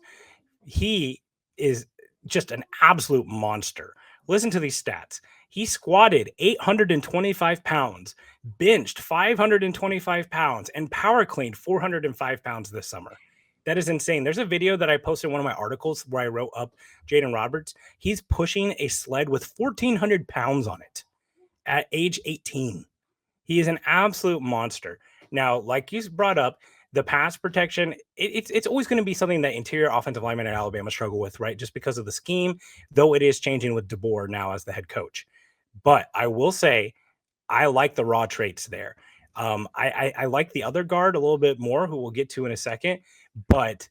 He is just an absolute monster. Listen to these stats. He squatted 825 pounds, benched 525 pounds, and power cleaned 405 pounds this summer. That is insane. There's a video that I posted in one of my articles where I wrote up Jaden Roberts. He's pushing a sled with 1,400 pounds on it at age 18. He is an absolute monster. Now, like you brought up, the pass protection, it's always going to be something that interior offensive linemen in Alabama struggle with, right? Just because of the scheme, though it is changing with DeBoer now as the head coach. But I will say, I like the raw traits there. I like the other guard a little bit more, who we'll get to in a second. But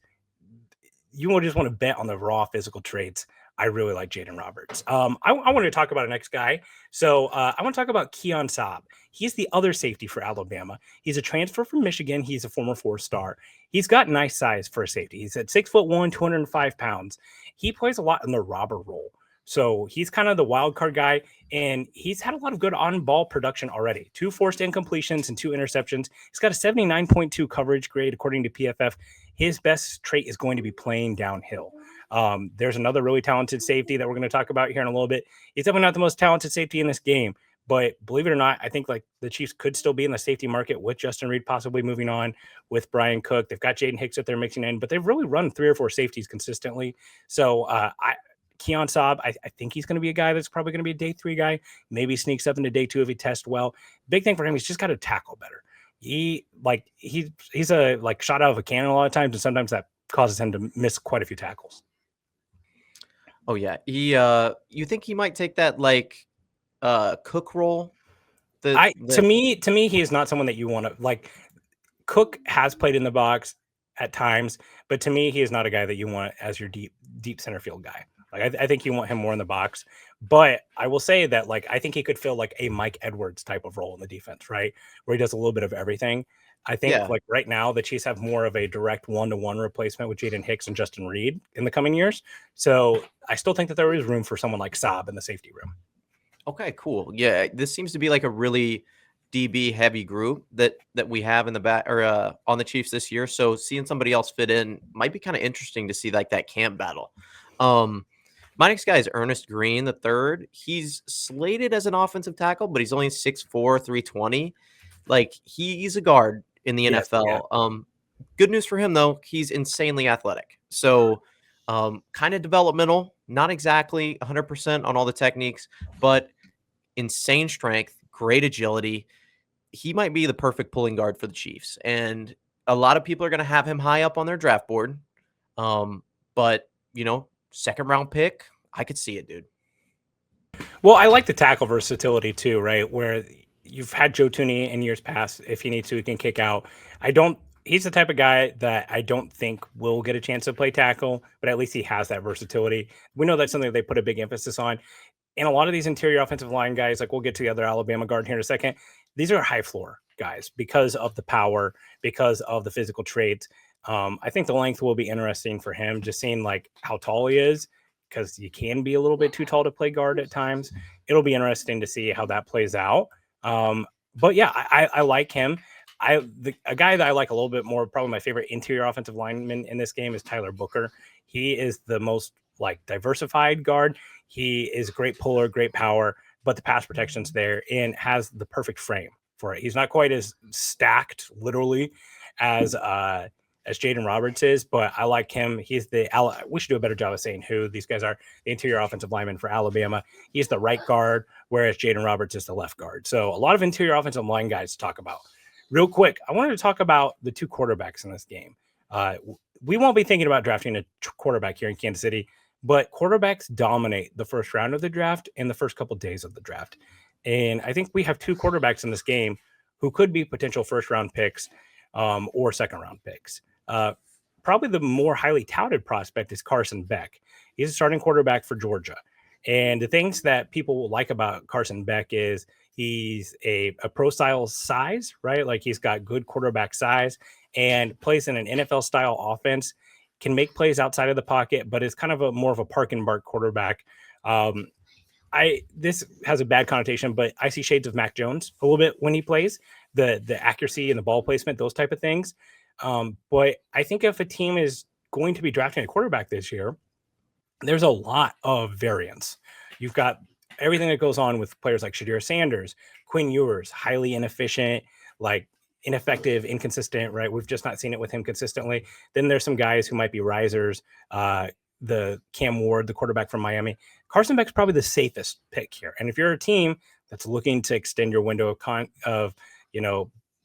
you will just want to bet on the raw physical traits. I really like Jaden Roberts. I want to talk about our next guy. So I want to talk about Keon Saab. He's the other safety for Alabama. He's a transfer from Michigan. He's a former 4-star. He's got nice size for a safety. He's at 6'1", 205 pounds. He plays a lot in the robber role. So he's kind of the wild card guy, and he's had a lot of good on-ball production already. 2 forced incompletions and 2 interceptions. He's got a 79.2 coverage grade according to PFF. His best trait is going to be playing downhill. There's another really talented safety that we're going to talk about here in a little bit. He's definitely not the most talented safety in this game, but believe it or not, I think like the Chiefs could still be in the safety market with Justin Reed possibly moving on, with Brian Cook. They've got Jaden Hicks that they're mixing in, but they've really run 3 or 4 safeties consistently. So Keon Saab, I think he's going to be a guy that's probably going to be a day 3 guy. Maybe sneaks up into day 2 if he tests well. Big thing for him, he's just got to tackle better. He's a like shot out of a cannon a lot of times, and sometimes that causes him to miss quite a few tackles. Oh yeah, you think he might take that like Cook role? To me, he is not someone that you want to like. Cook has played in the box at times, but to me, he is not a guy that you want as your deep center field guy. Like I think you want him more in the box. But I will say that like I think he could fill like a Mike Edwards type of role in the defense, right? Where he does a little bit of everything. I think like right now the Chiefs have more of a direct 1-to-1 replacement with Jaden Hicks and Justin Reed in the coming years. So I still think that there is room for someone like Saab in the safety room. Okay, cool. Yeah, this seems to be like a really DB heavy group that we have in the back or on the Chiefs this year. So seeing somebody else fit in might be kind of interesting to see like that camp battle. My next guy is Ernest Green, the third. He's slated as an offensive tackle, but he's only 6'4", 320. Like he's a guard in the NFL. Yeah. Good news for him though, he's insanely athletic. So kind of developmental, not exactly 100% on all the techniques, but insane strength, great agility. He might be the perfect pulling guard for the Chiefs. And a lot of people are going to have him high up on their draft board. But, second round pick, I could see it, dude. Well, I like the tackle versatility too, right? Where you've had Joe Tooney in years past. If he needs to, he can kick out. He's the type of guy that I don't think will get a chance to play tackle, but at least he has that versatility. We know that's something they put a big emphasis on. And a lot of these interior offensive line guys, like we'll get to the other Alabama guard here in a second, these are high floor guys because of the power, because of the physical traits. I think the length will be interesting for him, just seeing like how tall he is, because you can be a little bit too tall to play guard at times. It'll be interesting to see how that plays out. But yeah, I like him. A guy that I like a little bit more, probably my favorite interior offensive lineman in this game is Tyler Booker. He is the most like diversified guard. He is a great puller, great power, but the pass protection's there and has the perfect frame for it. He's not quite as stacked, literally, as Jaden Roberts is, but I like him. He's we should do a better job of saying who these guys are. The interior offensive lineman for Alabama. He's the right guard, whereas Jaden Roberts is the left guard. So a lot of interior offensive line guys to talk about. Real quick, I wanted to talk about the 2 quarterbacks in this game. We won't be thinking about drafting a quarterback here in Kansas City, but quarterbacks dominate the first round of the draft and the first couple days of the draft. And I think we have two quarterbacks in this game who could be potential first round picks or second round picks. Probably the more highly touted prospect is Carson Beck. He's a starting quarterback for Georgia. And the things that people will like about Carson Beck is he's a pro style size, right? Like he's got good quarterback size and plays in an NFL style offense, can make plays outside of the pocket, but is kind of a more of a park and bark quarterback. Um, this has a bad connotation, but I see shades of Mac Jones a little bit when he plays, the accuracy and the ball placement, those type of things. But I think if a team is going to be drafting a quarterback this year, there's a lot of variance. You've got everything that goes on with players like Shadir Sanders, Quinn Ewers, highly inefficient, like ineffective, inconsistent, right? We've just not seen it with him consistently. Then there's some guys who might be risers. The Cam Ward, the quarterback from Miami. Carson Beck's probably the safest pick here. And if you're a team that's looking to extend your window of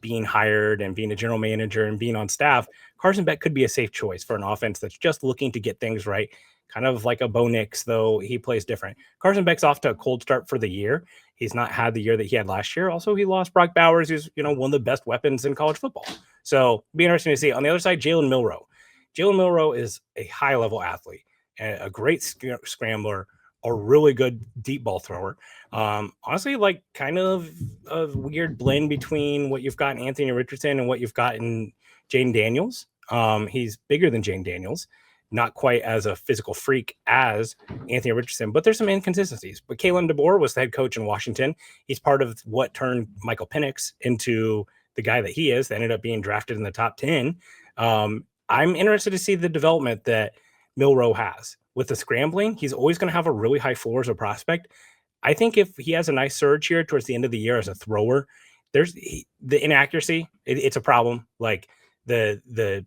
being hired and being a general manager and being on staff, Carson Beck could be a safe choice for an offense that's just looking to get things right. Kind of like a Bo Nix, though he plays different. Carson Beck's off to a cold start for the year. He's not had the year that he had last year. Also, he lost Brock Bowers, who's one of the best weapons in college football. So be interesting to see. On the other side, Jalen Milroe. Jalen Milroe is a high-level athlete, a great scrambler, a really good deep ball thrower. Honestly, like kind of a weird blend between what you've got in Anthony Richardson and what you've got in Jane Daniels. He's bigger than Jane Daniels, not quite as a physical freak as Anthony Richardson, but there's some inconsistencies. But Kalen DeBoer was the head coach in Washington. He's part of what turned Michael Penix into the guy that he is, that ended up being drafted in the top 10. I'm interested to see the development that Milroe has. With the scrambling, he's always going to have a really high floor as a prospect. I think if he has a nice surge here towards the end of the year as a thrower, there's the inaccuracy. It's a problem. Like the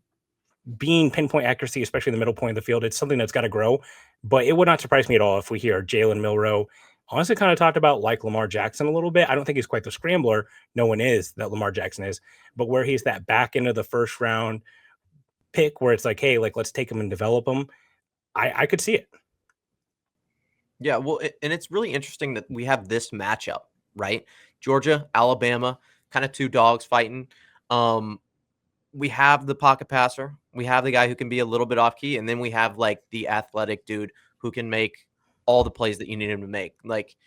being pinpoint accuracy, especially in the middle point of the field, it's something that's got to grow. But it would not surprise me at all if we hear Jalen Milroe honestly kind of talked about like Lamar Jackson a little bit. I don't think he's quite the scrambler. No one is that Lamar Jackson is, but where he's that back end of the first round pick where it's like, hey, like let's take him and develop him. I could see it. Yeah, well, and it's really interesting that we have this matchup, right? Georgia, Alabama, kind of two dogs fighting. We have the pocket passer. We have the guy who can be a little bit off key, and then we have like the athletic dude who can make all the plays that you need him to make. Like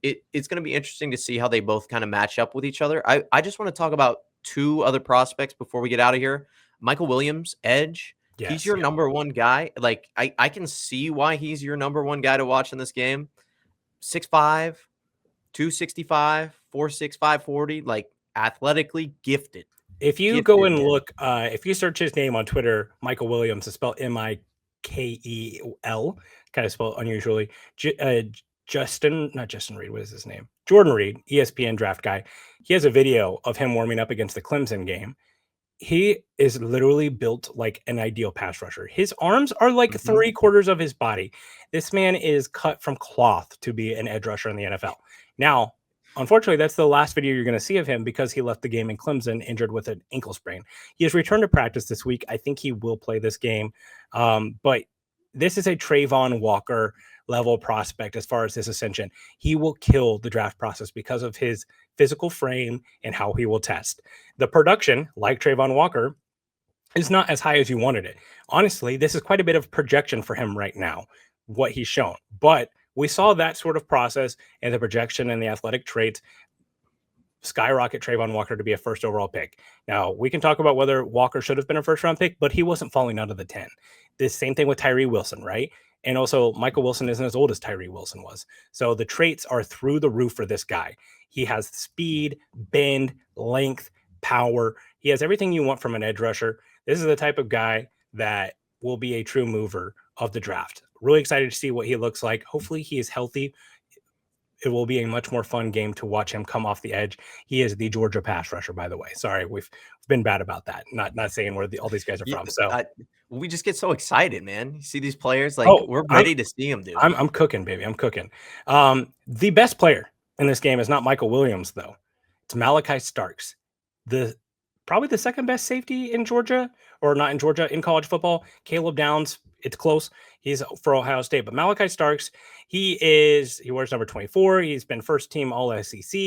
it's going to be interesting to see how they both kind of match up with each other. I just want to talk about two other prospects before we get out of here. Michael Williams, edge. Yes, he's your number one guy. Like I can see why he's your number one guy to watch in this game. 6'5", 265, 4'6", 540, like athletically gifted. If you go and look, if you search his name on Twitter, Michael Williams is spelled Mikel, kind of spelled unusually. Not Justin Reed, what is his name? Jordan Reed, ESPN draft guy. He has a video of him warming up against the Clemson game. He is literally built like an ideal pass rusher. His arms are like 3/4 of his body. This man is cut from cloth to be an edge rusher in the NFL. Now, unfortunately, that's the last video you're going to see of him because he left the game in Clemson injured with an ankle sprain. He has returned to practice this week. I think he will play this game. But this is a Trayvon Walker level prospect as far as his ascension. He will kill the draft process because of his physical frame and how he will test. The production, like Trayvon Walker, is not as high as you wanted it. Honestly, this is quite a bit of projection for him right now, what he's shown. But we saw that sort of process and the projection and the athletic traits skyrocket Trayvon Walker to be a first overall pick. Now, we can talk about whether Walker should have been a first round pick, but he wasn't falling out of the 10. The same thing with Tyree Wilson, right? And also, Michael Wilson isn't as old as Tyree Wilson was. So the traits are through the roof for this guy. He has speed, bend, length, power. He has everything you want from an edge rusher. This is the type of guy that will be a true mover of the draft. Really excited to see what he looks like. Hopefully he is healthy. It will be a much more fun game to watch him come off the edge. He is the Georgia pass rusher, by the way. Sorry, we've been bad about that. Not saying where all these guys are from. So we just get so excited, man. You see these players, like we're ready to see them, dude. I'm cooking, baby. I'm cooking. The best player in this game is not Michael Williams, though. It's Malachi Starks, the probably the second best safety in Georgia, or not in Georgia, in college football. Caleb Downs, it's close. He's for Ohio State, but Malachi Starks, he wears number 24. He's been first team All SEC.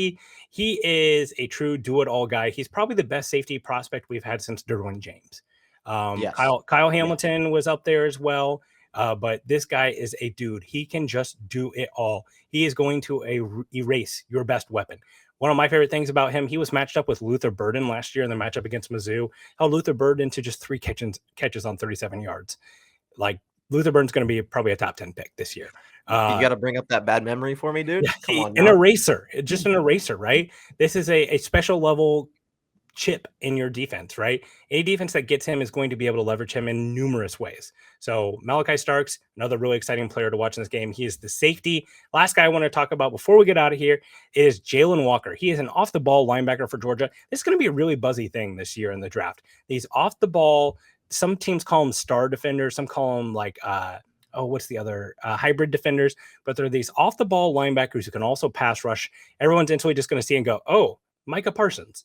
He is a true do it all guy. He's probably the best safety prospect we've had since Derwin James. Yes. Kyle Hamilton was up there as well. But this guy is a dude. He can just do it all. He is going to erase your best weapon. One of my favorite things about him, he was matched up with Luther Burden last year in the matchup against Mizzou. Held Luther Burden to just 3 catches on 37 yards. Like, Luther Burden's going to be probably a top 10 pick this year. You got to bring up that bad memory for me, dude. Come on, an now. eraser, just an eraser, right? This is a special level chip in your defense, right? A defense that gets him is going to be able to leverage him in numerous ways. So Malachi Starks, another really exciting player to watch in this game. He is the safety. Last guy I want to talk about before we get out of here is Jalen Walker. He is an off the ball linebacker for Georgia. This is going to be a really buzzy thing this year in the draft. These off the ball, some teams call them star defenders, some call them like what's the other hybrid defenders, but they're these off the ball linebackers who can also pass rush. Everyone's instantly just going to see and go, oh, Micah Parsons.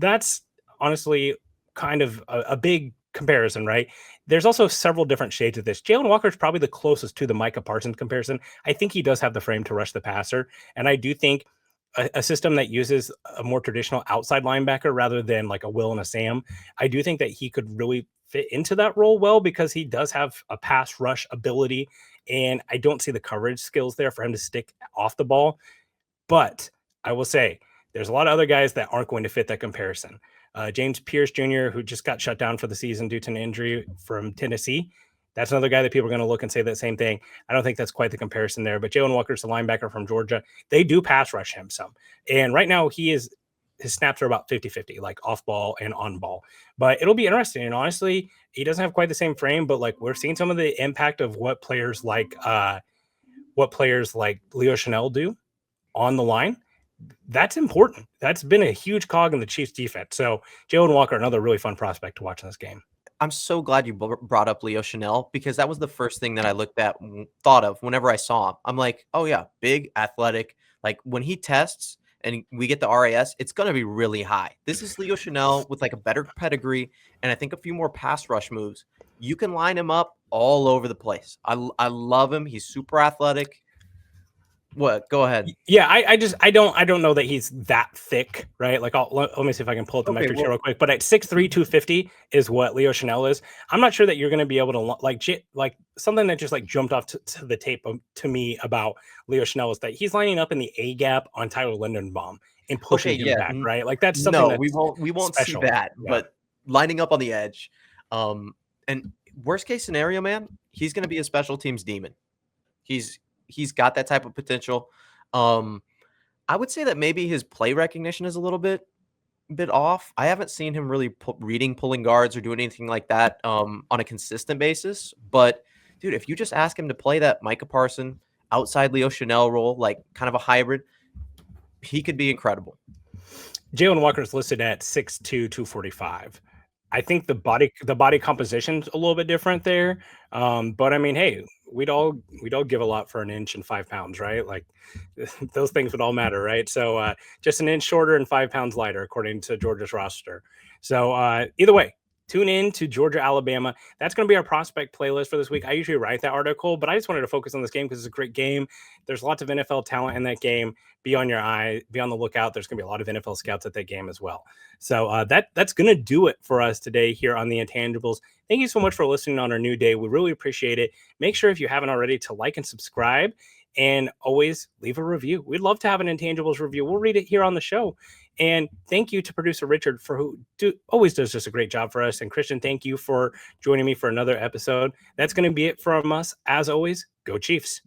That's honestly kind of a big comparison, right? There's also several different shades of this. Jalen Walker is probably the closest to the Micah Parsons comparison. I think he does have the frame to rush the passer. And I do think a system that uses a more traditional outside linebacker rather than like a Will and a Sam, I do think that he could really fit into that role well because he does have a pass rush ability. And I don't see the coverage skills there for him to stick off the ball. But I will say, there's a lot of other guys that aren't going to fit that comparison. James Pierce Jr., who just got shut down for the season due to an injury from Tennessee. That's another guy that people are going to look and say that same thing. I don't think that's quite the comparison there, but Jalen Walker's a linebacker from Georgia. They do pass rush him some. And right now his snaps are about 50-50, like off ball and on ball. But it'll be interesting. And honestly, he doesn't have quite the same frame, but like we're seeing some of the impact of what players like Leo Chanel do on the line. That's important. That's been a huge cog in the Chiefs defense. So Jalen Walker, another really fun prospect to watch in this game. I'm so glad you brought up Leo Chanel because that was the first thing that I thought of whenever I saw him. I'm like, oh yeah, big, athletic. Like when he tests and we get the RAS, it's going to be really high. This is Leo Chanel with like a better pedigree and I think a few more pass rush moves. You can line him up all over the place. I love him. He's super athletic. What? Go ahead. Yeah, I don't know that he's that thick, right? Like, let me see if I can pull up the metrics here real quick. But at 6'3", 250 is what Leo Chanel is. I'm not sure that you're going to be able to like something that just like jumped off to the tape to me about Leo Chanel is that he's lining up in the A gap on Tyler Lindenbaum and pushing him back, right? Like that's something. No, we won't special. See that, but lining up on the edge. And worst case scenario, man, he's going to be a special teams demon. He's got that type of potential. I would say that maybe his play recognition is a little bit off. I haven't seen him really reading pulling guards or doing anything like that on a consistent basis. But, dude, if you just ask him to play that Micah Parsons outside Leo Chanel role, like kind of a hybrid, he could be incredible. Jalen Walker's listed at 6'2", 245. I think the body composition's a little bit different there. But I mean, hey, we'd all give a lot for an inch and 5 pounds, right? Like those things would all matter, right? So just an inch shorter and 5 pounds lighter, according to Georgia's roster. So either way, tune in to Georgia, Alabama. That's going to be our prospect playlist for this week. I usually write that article, but I just wanted to focus on this game because it's a great game. There's lots of NFL talent in that game. Be on the lookout. There's going to be a lot of NFL scouts at that game as well. So that's going to do it for us today here on the Intangibles. Thank you so much for listening on our new day. We really appreciate it. Make sure if you haven't already to like and subscribe and always leave a review. We'd love to have an Intangibles review. We'll read it here on the show. And thank you to producer Richard always does just a great job for us. And Christian, thank you for joining me for another episode. That's going to be it from us. As always, go Chiefs.